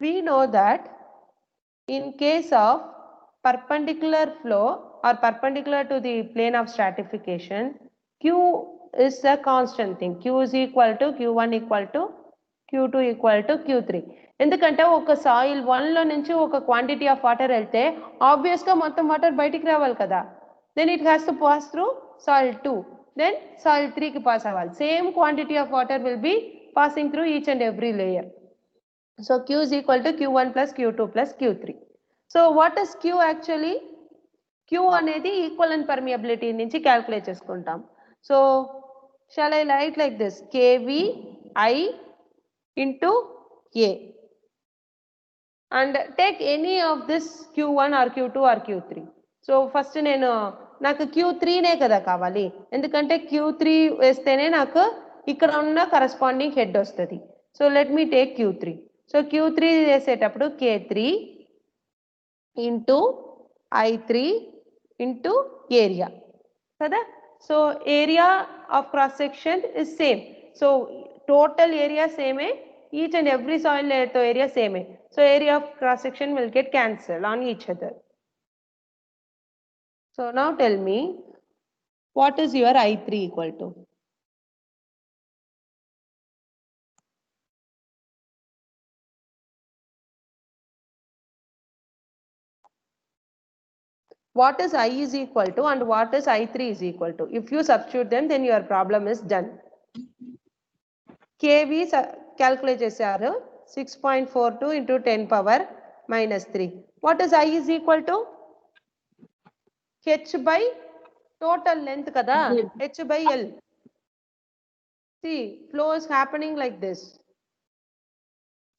We know that in case of perpendicular flow or perpendicular to the plane of stratification, Q is a constant thing. Q is equal to Q1 equal to Q2 equal to Q3. ఎందుకంటే ఒక soil 1లో నుంచి ఒక quantity of water వెళ్తే ఆబ్వియస్గా మొత్తం water బయటికి రావాలి కదా. Then it has to pass through soil 2, then soil 3కి పాస్ అవ్వాలి. Same quantity of water will be passing through each and every layer. So Q is equal to Q1 plus Q2 plus Q3. So what is Q actually? Q అనేది equivalent permeability నుంచి calculate చేసుకుంటాం. So shall I write like this? KVI into A. And take any of this Q1 or Q2 or Q3. So first నాకు Q3నే కదా కావాలి, ఎందుకంటే Q3 వేస్తేనే నాకు ఇక్కడ ఉన్న కరస్పాండింగ్ హెడ్ వస్తుంది. So let me take Q3. So Q3 చేసేటప్పుడు K3 into I3 into area కదా. So area of cross section is same. So total area సేమే, ఈచ్ అండ్ ఎవ్రీ సాయిల్ లేయర్తో ఏరియా సేమే. So area of cross section will get cancel on each other. So now tell me what is your I3 equal to? What is I is equal to and what is I3 is equal to? If you substitute them, then your problem is done. KV calculate చేశారు 6.42 into 10 power minus 3. What is I is equal to? H by total length kada, H by L. See, flow is happening like this.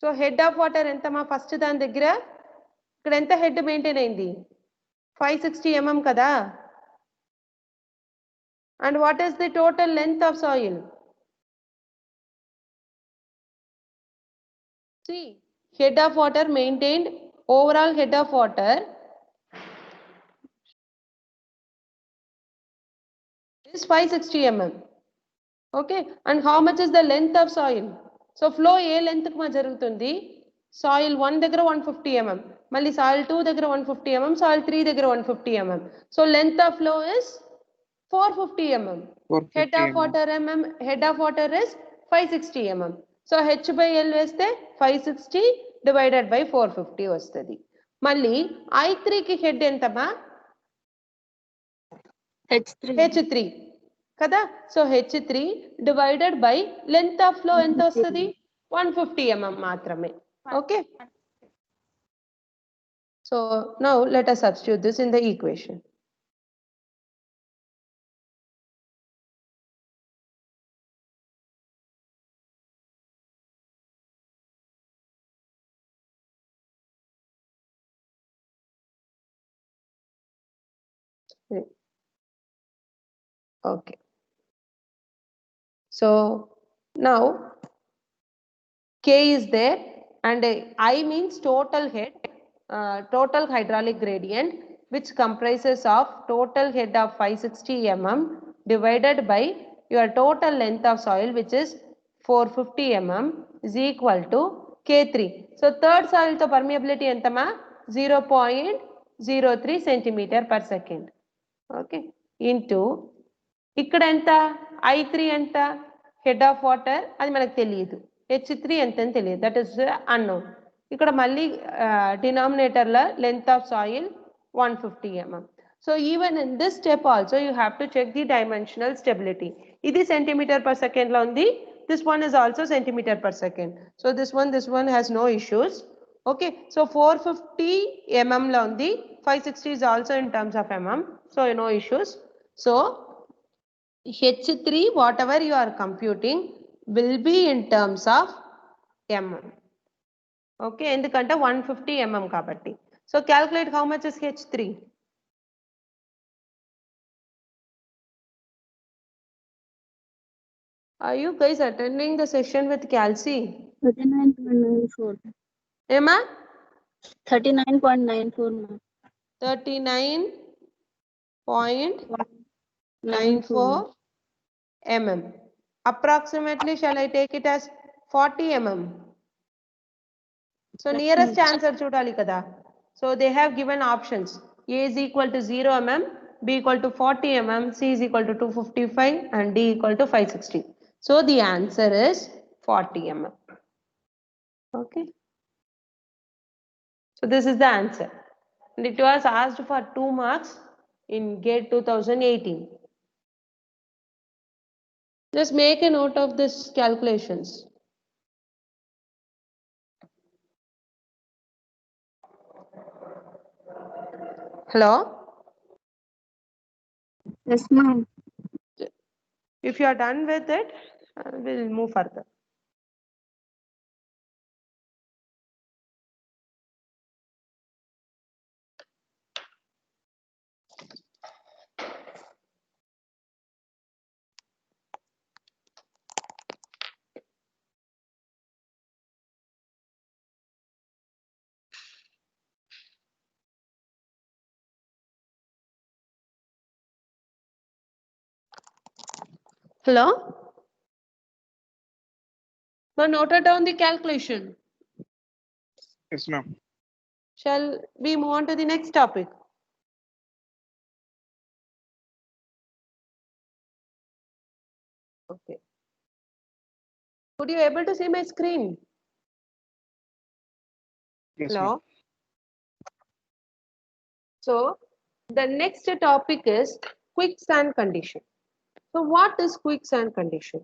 So head of water ఎంతమా first దాని దగ్గర, ఇక్కడ ఎంత head maintain అయింది? 560 mm kada. And what is the total length of soil? See, head of water maintained, overall head of water is 560 mm. Okay, and how much is the length of soil? So flow A length కు మా జరుగుతుంది? Soil 1 దగ్గర 150 mm, మళ్ళీ soil 2 దగ్గర 150 mm, soil 3 దగ్గర 150 mm. So length of flow is 450 mm. 450 Head of water head of water is 560 mm. So H by L వేస్తే 560 divided by 450 వస్తుంది. మళ్ళీ I3 కి హెడ్ ఎంతమా? H3. H3 కదా. So H3 divided by length of flow ఎంత వస్తుంది? 150 mm మాత్రమే. Okay. So now let us substitute this in the equation. Okay. So now K is there and I means total head, total hydraulic gradient, which comprises of total head of 560 mm divided by your total length of soil, which is 450 mm, is equal to K3. So third soil to permeability entama 0.03 centimeter per second. Okay, into ఇక్కడ ఎంత I3 ఎంత head of water అది మనకు తెలియదు, H3 ఎంత అని తెలియదు, that is unknown. ఇక్కడ మళ్ళీ డినామినేటర్లో length of soil 150 mm. So even in this step also you have to check the dimensional stability. ఇది సెంటీమీటర్ పర్ సెకండ్ లో ఉంది, this one is also centimetre per second. So this one has no issues. Okay, so 450 mm లో ఉంది, 560 is also in terms of mm, so no issues. So H3 whatever you are computing will be in terms of mm. Okay, ఎందుకంటే 150 mm కాబట్టి. So calculate how much is H3. Are you guys attending the session with Calci? 39.94. Emma? 39.94, ma'am. 39.94 mm. Approximately shall I take it as 40 mm? So nearest answer chudali kada. So they have given options. A is equal to 0 mm, B equal to 40 mm, C is equal to 255 and D equal to 560. So the answer is 40 mm. Okay. So this is the answer. And it was asked for 2 marks in GATE 2018. Just make a note of this calculations. Hello? Yes, ma'am. If you are done with it, we'll move further. Hello? Now noted down the calculation. Yes, ma'am. Shall we move on to the next topic? Okay. Could you able to see my screen? Yes, Hello? ma'am. So the next topic is quicksand condition. So what is quicksand condition?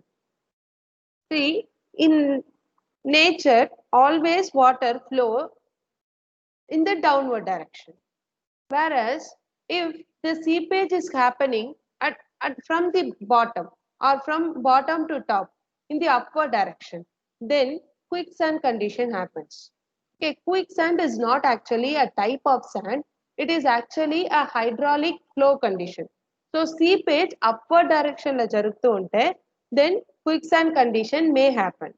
See, in nature, always water flow in the downward direction. Whereas if the seepage is happening from the bottom or from bottom to top in the upward direction, then quicksand condition happens. Okay, quicksand is not actually a type of sand, it is actually a hydraulic flow condition. So seepage upward direction la jarugtu unte, then quicksand condition may happen.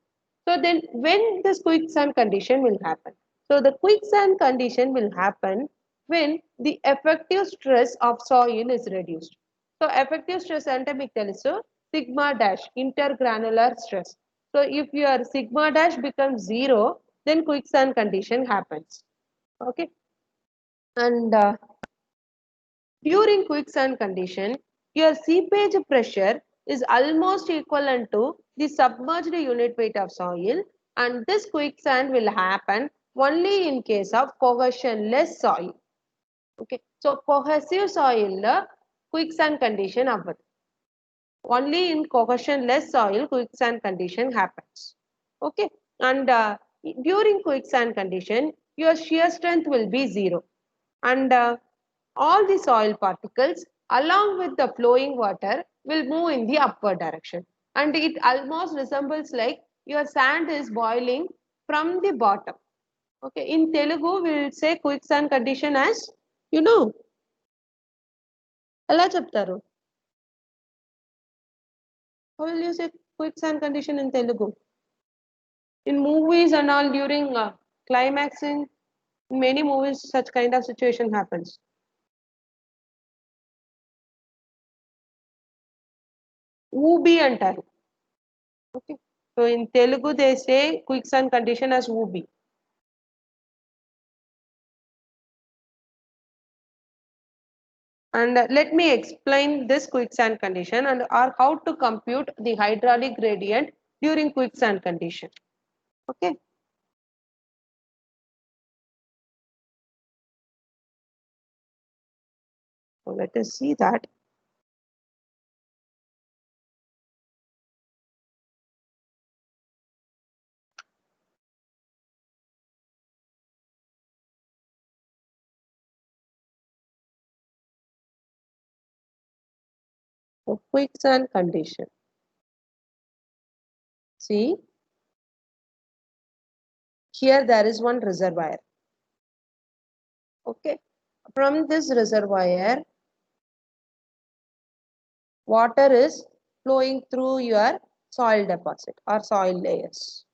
So then when this quicksand condition will happen? So the quicksand condition will happen when the effective stress of soil is reduced. So effective stress ante meeku telusu sigma dash intergranular stress. So if your sigma dash becomes 0, then quicksand condition happens. Okay. And during quicksand condition, your seepage pressure is almost equivalent to the submerged unit weight of soil, and this quicksand will happen only in case of cohesionless soil. Okay, so cohesive soil quicksand condition avvadu. Only in cohesionless soil quicksand condition happens. Okay, and during quicksand condition, your shear strength will be 0, and all the soil particles along with the flowing water will move in the upward direction, and it almost resembles like your sand is boiling from the bottom. Okay, in Telugu we will say quicksand condition as, you know, ఎలా చెప్తారు? How will you say quicksand condition in Telugu? In movies and all, during climaxing, in many movies such kind of situation happens. Ubi antaru. Okay, so in Telugu they say quicksand condition as ubi. And let me explain this quicksand condition and or how to compute the hydraulic gradient during quicksand condition. Okay. So let us see that. So quicksand condition. See, here there is one reservoir. Okay, from this reservoir, water is flowing through your soil deposit or soil layers.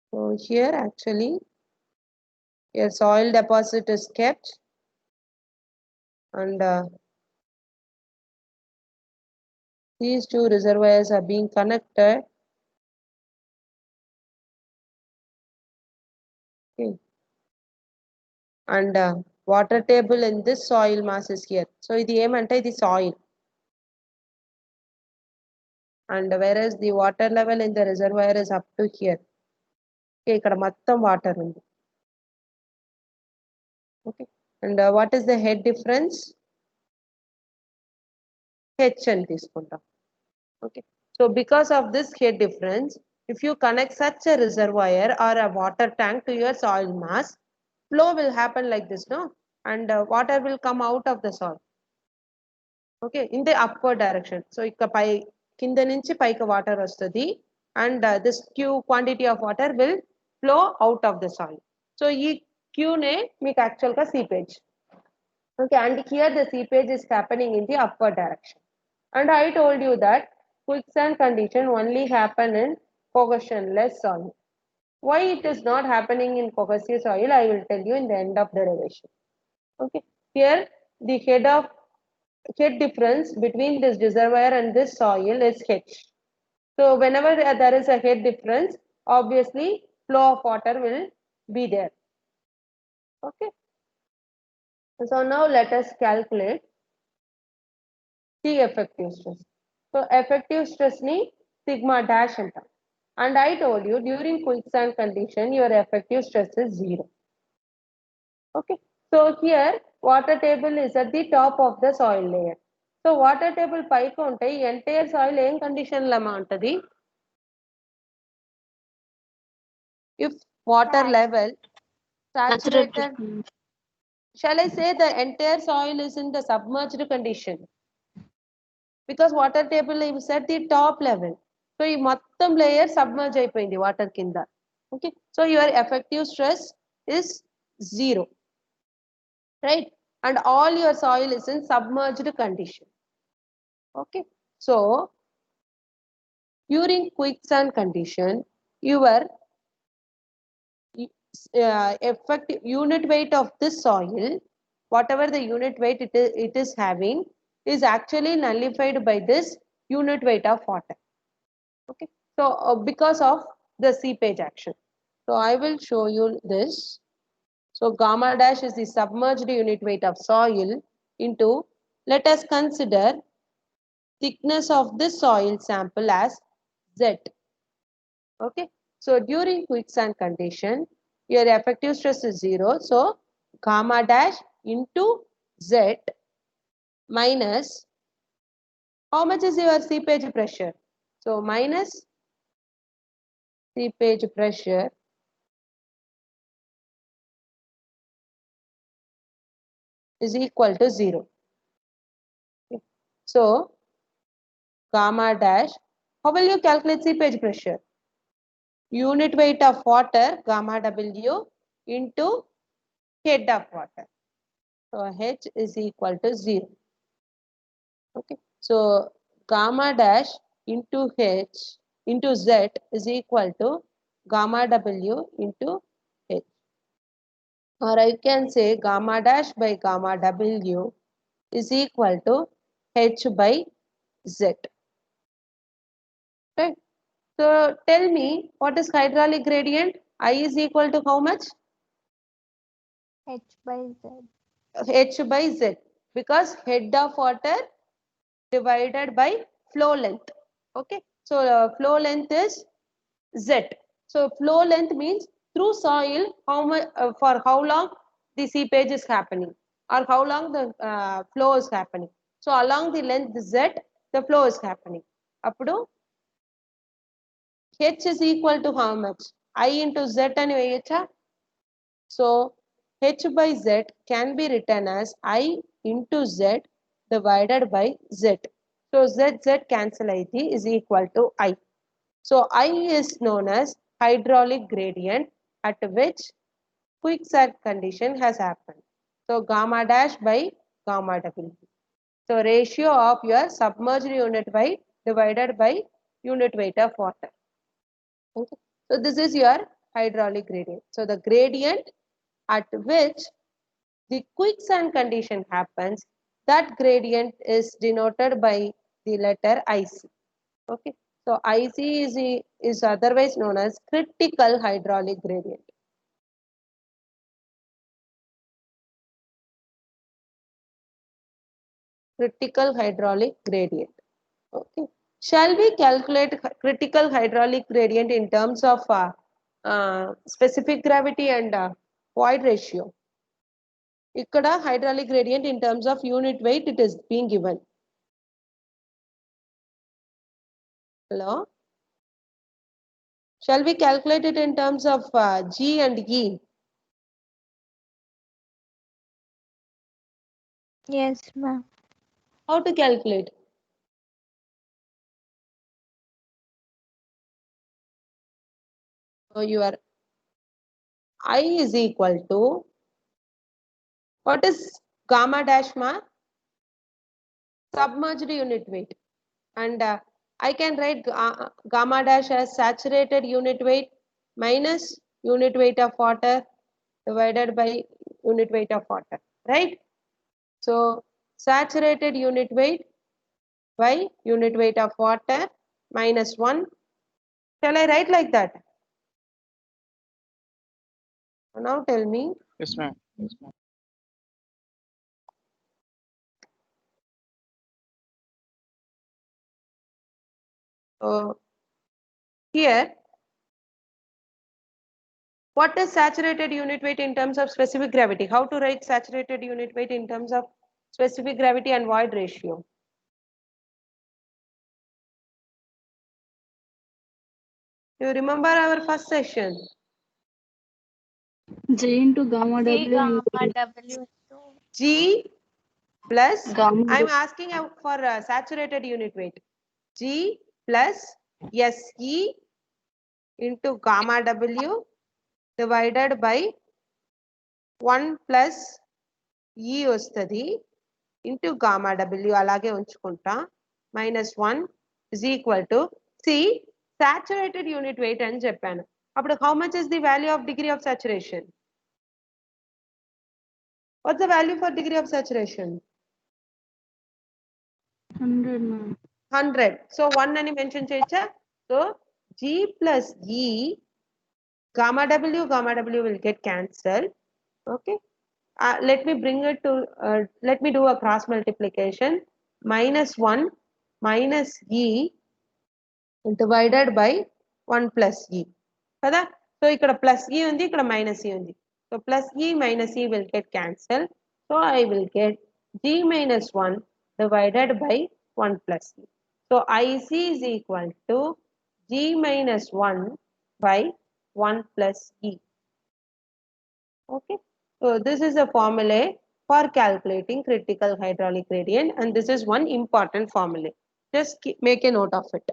So here actually your soil deposit is kept, and these two reservoirs are being connected. Okay. And water table in this soil mass is here. So ఇది ఏమంటే ఇది soil, and whereas the water level in the reservoir is up to here. Okay, ఇక్కడ మొత్తం water ఉంది. Okay, and what is the head difference? H అని తీసుకుంటాం. Okay, so because of this head difference, if you connect such a reservoir or a water tank to your soil mass, flow will happen like this, no? And water will come out of the soil. Okay, in the upward direction. So ikka pai kinda nunchi paiki water vastadi, and this Q quantity of water will flow out of the soil. So ee Q ne meeku actual ga seepage. Okay, and here the seepage is happening in the upward direction. And I told you that quicksand condition only happen in cohesionless soil. Why it is not happening in cohesive soil, I will tell you in the end of derivation. Okay, here the head difference between this reservoir and this soil is H. So whenever there is a head difference, obviously flow of water will be there. Okay, so now let us calculate the effective stress. So effective stress ni sigma dash antam. And I told you during quicksand condition your effective stress is 0. Okay, so here water table is at the top of the soil layer. So water table పైకి ఉంటే entire soil ఏం condition లో ఉంటది? If water level saturated, shall I say the entire soil is in the submerged condition? Because water table is at the top level. So ఈ మొత్తం layer submerge అయిపోయింది water కింద. Okay, so your effective stress is 0. Right, and all your soil is in submerged condition. Okay, so during quicksand condition, your effective unit weight of this soil, whatever the unit weight it is having, is actually nullified by this unit weight of water. Okay, so because of the seepage action. So I will show you this. So gamma dash is the submerged unit weight of soil into, let us consider thickness of this soil sample as Z. Okay, so during quicksand condition, your effective stress is 0. So gamma dash into Z minus, how much is your seepage pressure? So minus seepage pressure is equal to 0. Okay. So gamma dash, how will you calculate seepage pressure? Unit weight of water, gamma W, into head of water. So H is equal to 0. Okay. So gamma dash into H into Z is equal to gamma W into H. Or I can say gamma dash by gamma W is equal to H by Z. Right. So tell me, what is hydraulic gradient? I is equal to how much? H by Z. H by Z, because head of water divided by flow length. Okay, so flow length is Z. So flow length means through soil how much, for how long the seepage is happening, or how long the flow is happening. So along the length Z, the flow is happening. Appudu H is equal to how much? I into Z ani veyocha. So H by Z can be written as I into Z divided by Z. So Z cancel aiti is equal to I. So I is known as hydraulic gradient at which quicksand condition has happened. So gamma dash by gamma W. So ratio of your submerged unit weight divided by unit weight of water. Okay. So this is your hydraulic gradient. So the gradient at which the quicksand condition happens, that gradient is denoted by the letter IC. Okay. So IC is otherwise known as critical hydraulic gradient. Critical hydraulic gradient. Okay. Shall we calculate critical hydraulic gradient in terms of specific gravity and void ratio? Ikkada hydraulic gradient in terms of unit weight it is being given. Hello? Shall we calculate it in terms of G and E? Yes, ma'am. How to calculate? So your I is equal to, what is gamma dash ma? Submerged unit weight. And I can write gamma dash as saturated unit weight minus unit weight of water divided by unit weight of water, right? So saturated unit weight by unit weight of water minus 1. Shall I write like that? Now tell me. Yes, ma'am. Yes, ma'am. Here, what is saturated unit weight in terms of specific gravity? How to write saturated unit weight in terms of specific gravity and void ratio? You remember our first session? J into gamma G W gamma into W. G plus, gamma I am asking for saturated unit weight. G plus SE into gamma W divided by 1 plus E వస్తుంది into gamma W అలాగే ఉంచుకుంటా minus 1 is equal to, see, saturated unit weight అని చెప్పాను. How much is the value of degree of saturation? What's the value for degree of saturation? 100, ma'am. 100. So 1 ani mention cheyacha. So G plus E, gamma W will get cancelled. Okay. Let me bring it to, let me do a cross multiplication. -1 minus E divided by 1 plus E. Kada? So ikkada plus E undi, ikkada minus E undi. So plus E minus E will get cancelled. So I will get G minus 1 divided by 1 plus E. So IC is equal to G minus 1 by 1 plus E. Okay. So this is a formula for calculating critical hydraulic gradient, and this is one important formula. Just make a note of it.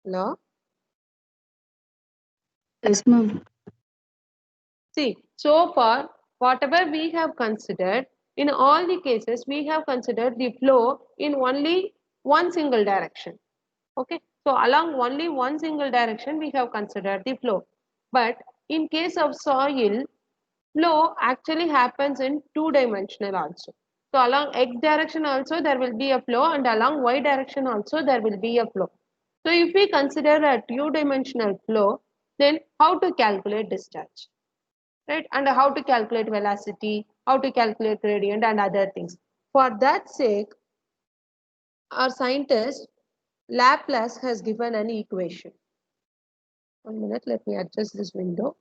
Hello? Yes, ma'am. See, so far, whatever we have considered, in all the cases, we have considered the flow in only one single direction. Okay, so along only one single direction, we have considered the flow. But in case of soil, flow actually happens in two-dimensional also. So along x direction also there will be a flow, and along y direction also there will be a flow. So if we consider a two-dimensional flow, then how to calculate discharge? Right? And how to calculate velocity, how to calculate gradient and other things. For that sake, our scientist Laplace has given an equation. 1 minute, let me adjust this window.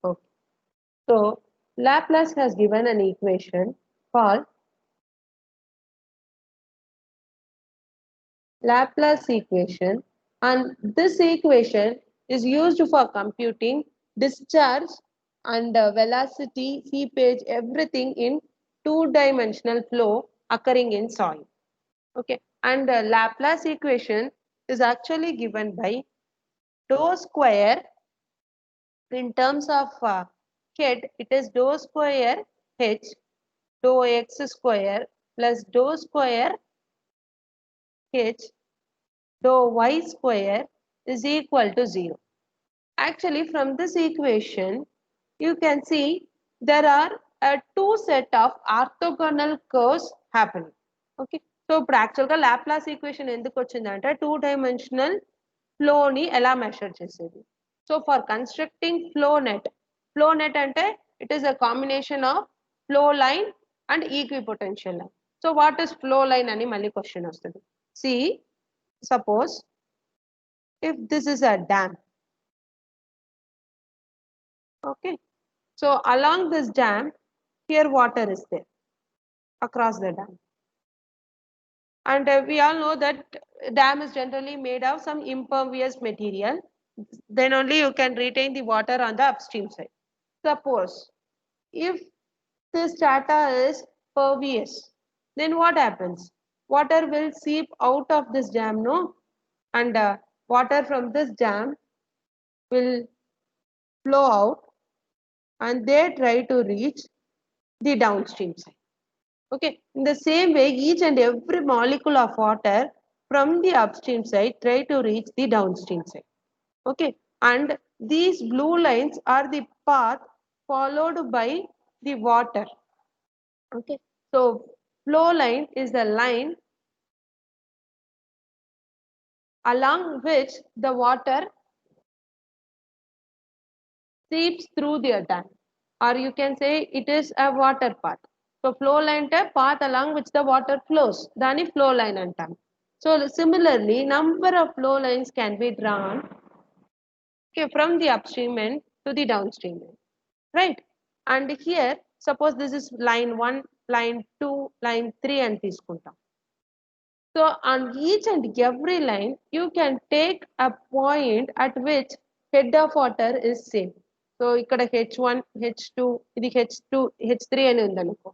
Okay. So Laplace has given an equation called Laplace equation, and this equation is used for computing discharge and velocity, seepage, everything in two-dimensional flow occurring in soil. Okay, and the Laplace equation is actually given by dou square in terms of head. It is dou square h dou x square plus dou square h dou y square is equal to 0. Actually, from this equation, you can see there are two set of orthogonal curves happening. Okay. So, ఇప్పుడు యాక్చువల్గా Laplace equation ఎందుకు వచ్చిందంటే two dimensional ఫ్లోని ఎలా measure చేసేది. So for constructing flow net అంటే it is a combination of flow line and equipotential line. So what is flow line అని మళ్ళీ question వస్తుంది. See suppose if this is a dam, okay, so along this dam here water is there across the dam, and we all know that dam is generally made of some impervious material, then only you can retain the water on the upstream side. Suppose if this strata is pervious, then what happens? Water will seep out of this dam, no, and water from this dam will flow out, and they try to reach the downstream side. Okay, in the same way, each and every molecule of water from the upstream side try to reach the downstream side. Okay, and these blue lines are the path followed by the water. Okay, so flow line is the line along which the water seeps through the dam, or you can say it is a water path. So flow line type path along which the water flows, dani flow line antam. So similarly, number of flow lines can be drawn, okay, from the upstream end to the downstream end, right? And here suppose this is line 1, line 2, line 3 and తీసుకుంటాం. So on each and every line, you can take a point at which head of water is same. So ikkada H1, H2, ఇది H2, H3 అని ఉందనుకో.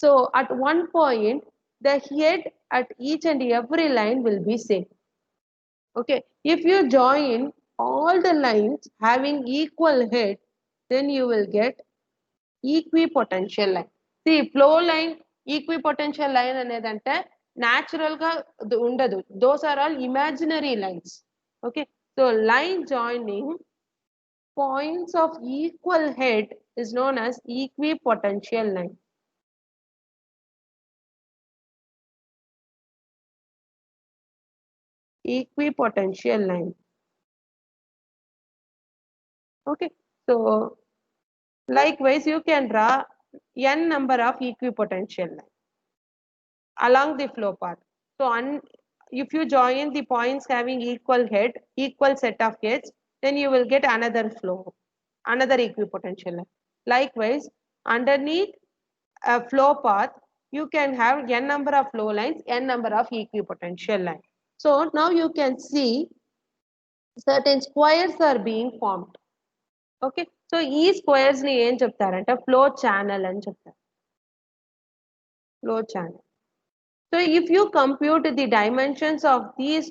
So at one point, the head at each and every line will be same. Okay, if you join all the lines having equal head, then you will get equipotential line. See, flow line, equipotential line అనేదంటే natural గా ఉండదు. Those are all imaginary lines. Okay, so line joining points of equal head is known as equipotential line. Equipotential line. Okay, so likewise you can draw n number of equipotential line along the flow path. So if you join the points having equal head, equal set of heads, then you will get another flow, another equipotential line. Likewise, underneath a flow path, you can have n number of flow lines, n number of equipotential lines. So now you can see certain squares are being formed. Okay, so ఈ squares ని ఏం చెప్తారంటే flow channel అని చెప్తారు. Flow channel. So if you compute the dimensions of these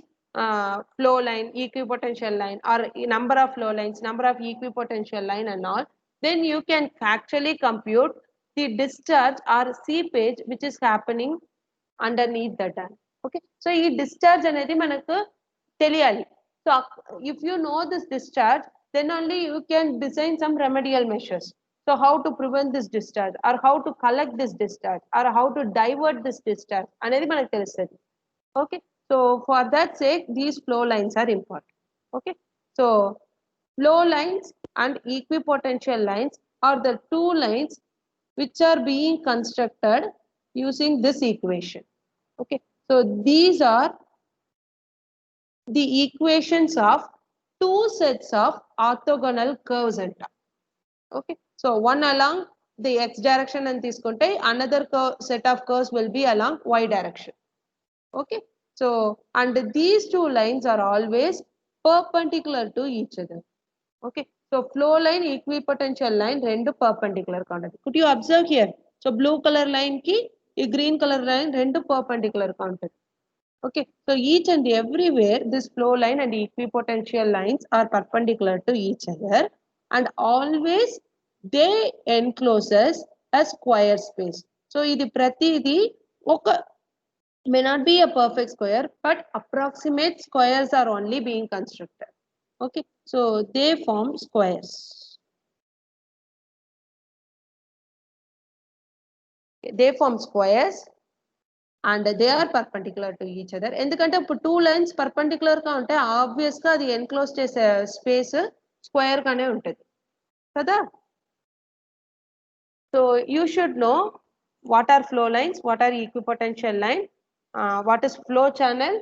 flow line, equipotential line, or number of flow lines, number of equipotential line and all, then you can actually compute the discharge or seepage which is happening underneath the dam. Okay, so ఈ discharge అనేది మనకు తెలియాలి. So if you know this discharge, then only you can design some remedial measures. So how to prevent this discharge, or how to collect this discharge, or how to divert this discharge అనేది మనకు తెలుస్తుంది. Okay, so for that sake these flow lines are important. Okay, so flow lines and equipotential lines are the two lines which are being constructed using this equation. Okay, so these are the equations of two sets of orthogonal curves anta. Okay, so one along the x direction and తీసుకుంటే another set of curves will be along y direction. Okay, so and these two lines are always perpendicular to each other. Okay, so flow line, equipotential line rendu perpendicular గా ఉంటది. Could you observe here? So blue color line ki ఈ green color line rendu perpendicular గా ఉంటది. Okay, so each and everywhere this flow line and equipotential lines are perpendicular to each other, and always they encloses a square space. So idi pratidi oka may not be a perfect square, but approximate squares are only being constructed. Okay, so they form squares. They form squares and they are perpendicular to each other. ఎందుకంటే ఇప్పుడు two lines perpendicular గా ఉంటే obvious గా అది enclose చేసే space square గానే ఉంటుంది కదా. So you should know what are flow lines, what are equipotential line, what is flow channel,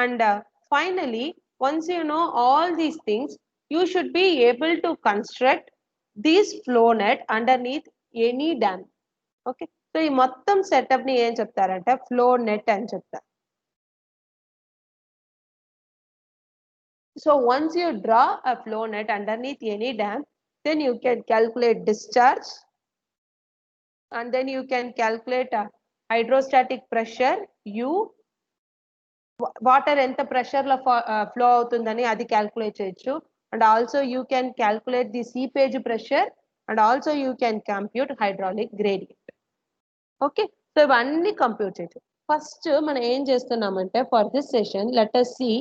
and finally once you know all these things, you should be able to construct this flow net underneath any dam. Okay, so ఈ మొత్తం setup ని ఏం చెప్తారంటే flow net అని చెప్తారు. So once you draw a flow net underneath any dam, then you can calculate discharge, and then you can calculate hydrostatic pressure U, water ఎంత pressure లో flow అవుతుందని అది క్యాల్కులేట్ చేయొచ్చు, and also you can calculate the seepage pressure, and also you can compute hydraulic gradient. Okay, so ఇవన్నీ compute చేయొచ్చు. First మనం ఏం చేస్తున్నామంటే for this session let us see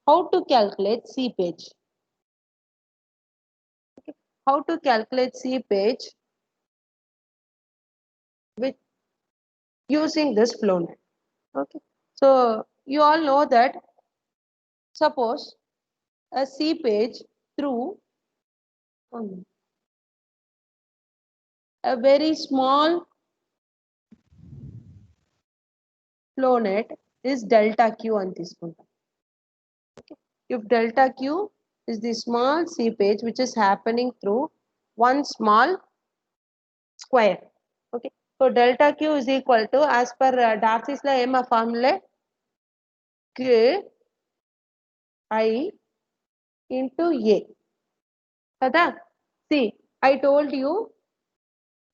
how to calculate seepage. Okay, how to calculate seepage with using this flow net. Okay, so you all know that suppose a seepage through a very small flow net is delta Q అని తీసుకుంటాం. Okay, if delta Q is the small seepage which is happening through one small square. Okay, so delta Q is equal to, as per Darcy's law, ఏమా formula K I into A. Kada? See, I told you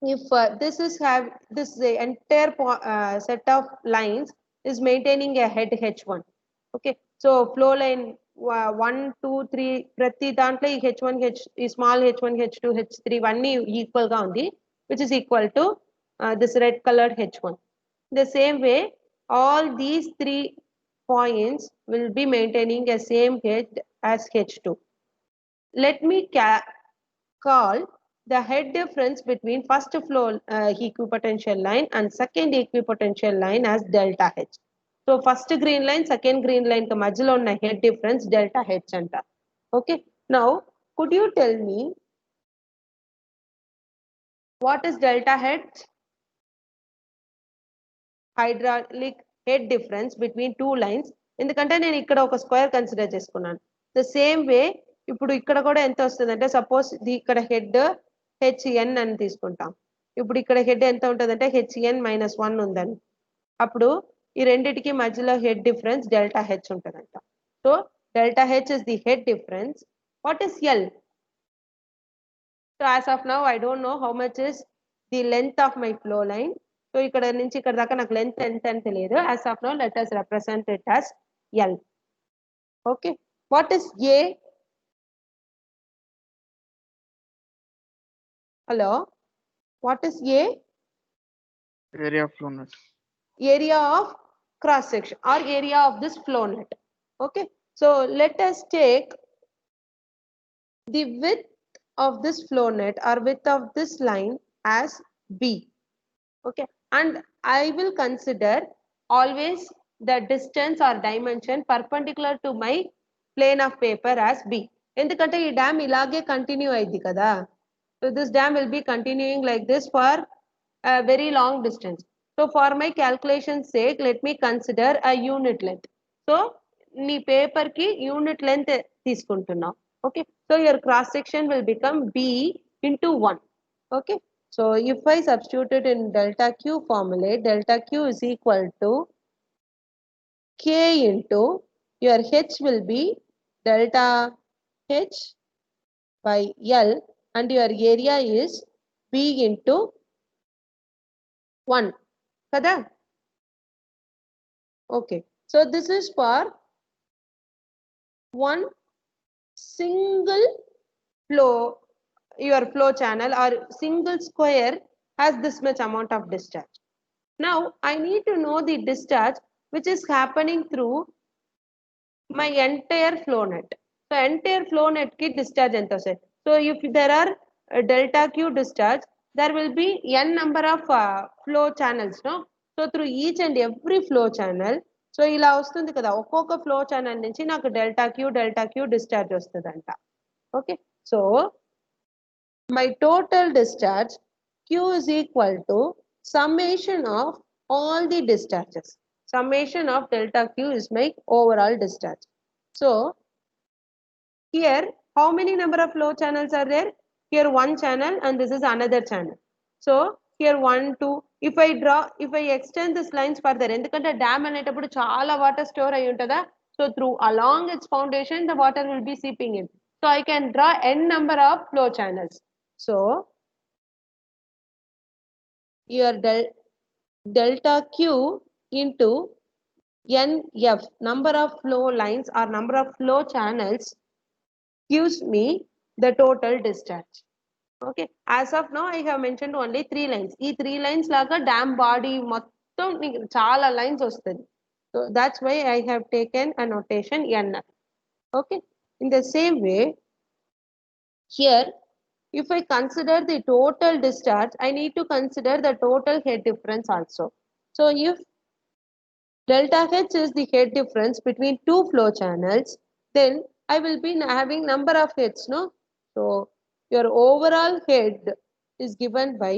if this is have this entire set of lines is maintaining a head H1. Okay, so flow line 1, 2, 3 ప్రతి దాంట్లో ఈ H1 ఈ small H1 H2 H3 అన్ని equal గా ఉంది, which is equal to this red colored H1. The same way all these three points will be maintaining a same head as H2. Let me call the head difference between first flow equipotential line and second equipotential line as delta H. So first green line, second green line ka majhilo unna head difference delta H anta. Okay. Now, could you tell me what is delta H? Hydraulic head difference between two lines. ఎందుకంటే నేను ఇక్కడ ఒక square consider చేసుకున్నాను. The same way ఇప్పుడు ఇక్కడ కూడా ఎంత వస్తుందంటే సపోజ్ ఇక్కడ హెడ్ హెచ్ఎన్ అని తీసుకుంటాం. ఇప్పుడు ఇక్కడ హెడ్ ఎంత ఉంటుందంటే హెచ్ఎన్ -1 ఉందని, అప్పుడు ఈ రెండిటికి మధ్యలో హెడ్ డిఫరెన్స్ డెల్టా హెచ్ ఉంటుందంట. So delta H is the head difference. What is L? So as of now I don't know how much is the length of my flow line. So ఇక్కడ నుంచి ఇక్కడ దాకా నాకు length ఎంత అని తెలియదు. As of now let us represent it as L. Okay, what is A? Hello, what is A? Area of flow net. Area of cross section or area of this flow net. Okay, so let us take the width of this flow net or width of this line as B. Okay, and I will consider always the distance or dimension perpendicular to my plane of paper as B. ఎందుకంటే ఈ dam ఇలాగే continue అయింది కదా. So this dam will be continuing like this for a very long distance. So for my calculation sake, let me consider a unit length. So నీ paper కి unit length తీసుకుంటున్నాం. Okay, so your cross section will become B into 1. Okay, so if I substitute it in delta Q formulate, delta Q is equal to K into your H will be delta H by L and your area is B into 1. Kada? Okay, so this is for one single flow, your flow channel or single square has this much amount of discharge. Now I need to know the discharge which is happening through my entire flow net. So entire flow net ki discharge enta vastadi. So if there are delta Q discharge, there will be n number of flow channels, no? So through each and every flow channel, so ఇలా వస్తుంది కదా, ఒక్కొక్క flow channel నుంచి నాకు delta queue discharge వస్తుందంట. Okay, so my total discharge Q is equal to summation of all the discharges. Summation of delta Q is my overall discharge. So here how many number of flow channels are there? Here one channel and this is another channel. So here 1, 2. If I extend this lines further, ఎందుకంటే dam అనేటప్పుడు చాలా water store అయి ఉంటుందా, so through along its foundation the water will be seeping in. So I can draw n number of flow channels. So your delta Q into NF, number of flow lines or number of flow channels, gives me the total discharge. Okay, as of now I have mentioned only 3 lines. Ee 3 lines laga dam body mottham chaala lines vastadi. So that's why I have taken a notation NF. Okay, in the same way here if I consider the total discharge, I need to consider the total head difference also. So if delta H is the head difference between two flow channels, then I will be having number of heads, no? So your overall head is given by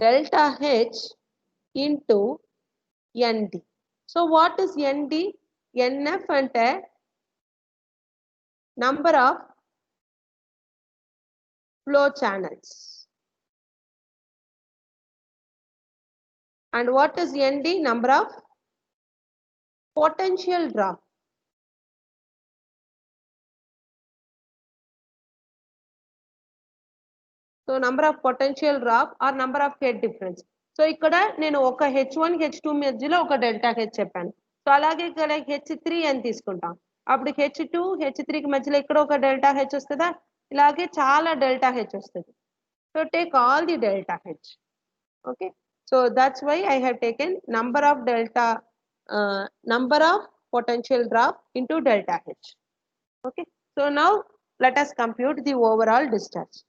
delta H into ND. So what is ND? NF ante number of flow channels. And what is ND? Number of potential drop. So number of potential drop or number of head difference. So ఇక్కడ నేను ఒక H1 H2 మధ్యలో ఒక delta H చెప్పాను. So అలాగే ఇక్కడ H3 అని తీసుకుంటాం. అప్పుడు H2 H3కి మధ్యలో ఇక్కడ ఒక డెల్టా హెచ్ వస్తుందా, ఇలాగే చాలా డెల్టా హెచ్ వస్తుంది. So take all the delta H. Okay, so that's why I have taken number of potential drop into delta H. Okay, so now let us compute the overall discharge.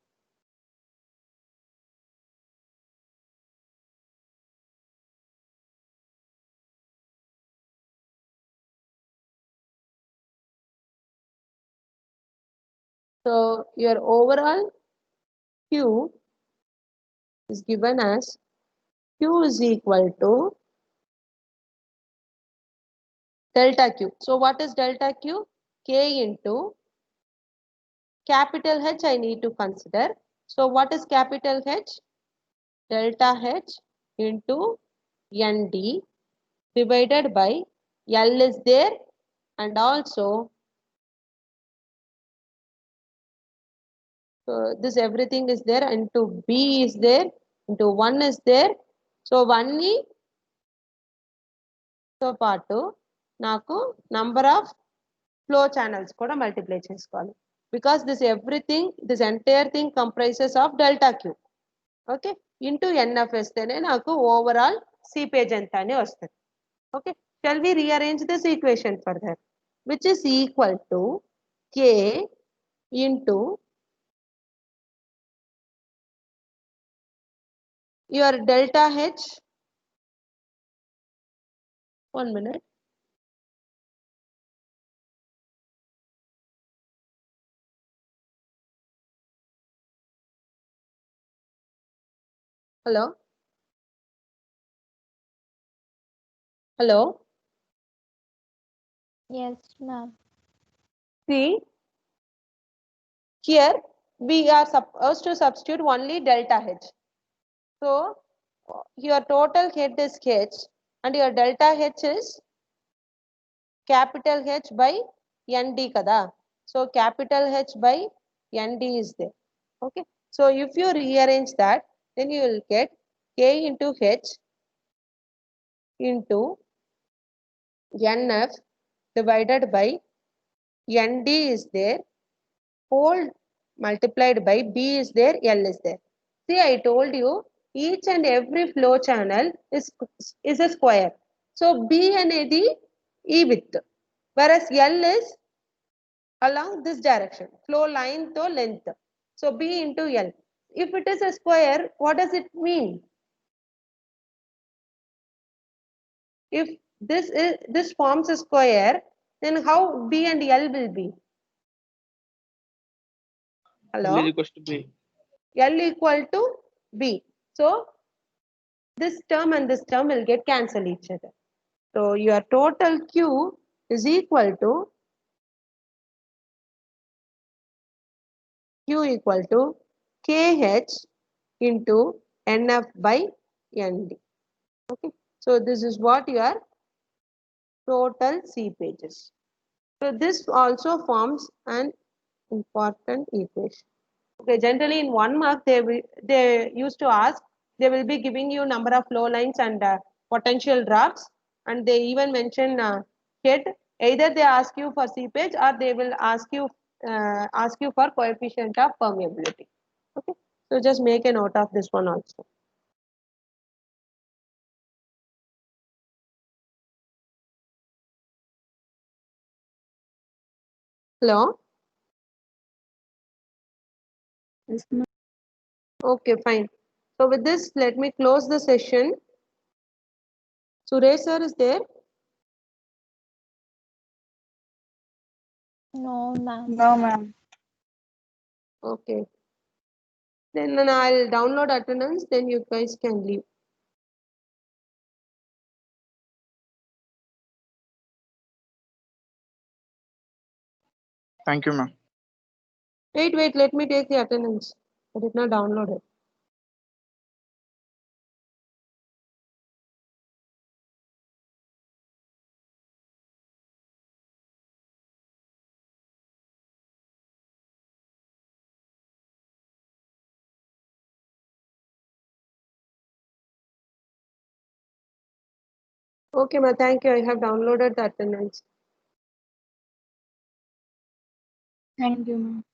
So your overall Q is given as Q is equal to delta Q. So what is delta Q? K into capital H I need to consider. So what is capital H? Delta H into ND divided by L is there, and also so this everything is there, into B is there, into 1 is there. So 1 ni తో పాటు నాకు number of flow channels కూడా multiply చేసుకోవాలి, because this everything, this entire thing comprises of delta Q. Okay, into NF వేస్తేనే నాకు overall seepage ఎంత అని వస్తుంది. Okay, shall we rearrange this equation further, which is equal to K into your delta H. 1 minute. Hello? Hello? Yes, ma'am. See, here we are supposed to substitute only delta H. So your total head is H and your delta H is capital H by ND kada. So capital H by ND is there. Okay, so if you rearrange that, then you will get K into H into NF divided by ND is there, whole multiplied by B is there, L is there. See, I told you each and every flow channel is a square. So B అనేది E width, whereas L is along this direction, flow line to length. So B into L. If it is a square, what does it mean? If this forms a square, then how B and L will be? Hello? L is equals to B. L equal to B. So this term and this term will get cancelled each other. So your total Q is equal to KH into NF by ND. Okay, so this is what your total seepage is. So this also forms an important equation. Okay, generally in 1 mark they used to ask, they will be giving you number of flow lines and potential drops, and they even mention head. Either they ask you for seepage or they will ask you for coefficient of permeability. Okay, so just make a note of this one also. Hello? Yes, ma'am. Okay, fine. So with this, let me close the session. Suresh sir is there? No, ma'am. No, ma'am. Okay. Then I'll download attendance, then you guys can leave. Thank you, ma'am. Wait, let me take the attendance. I did not download it. Okay, ma. Thank you. I have downloaded the attendance. Thank you, ma'am.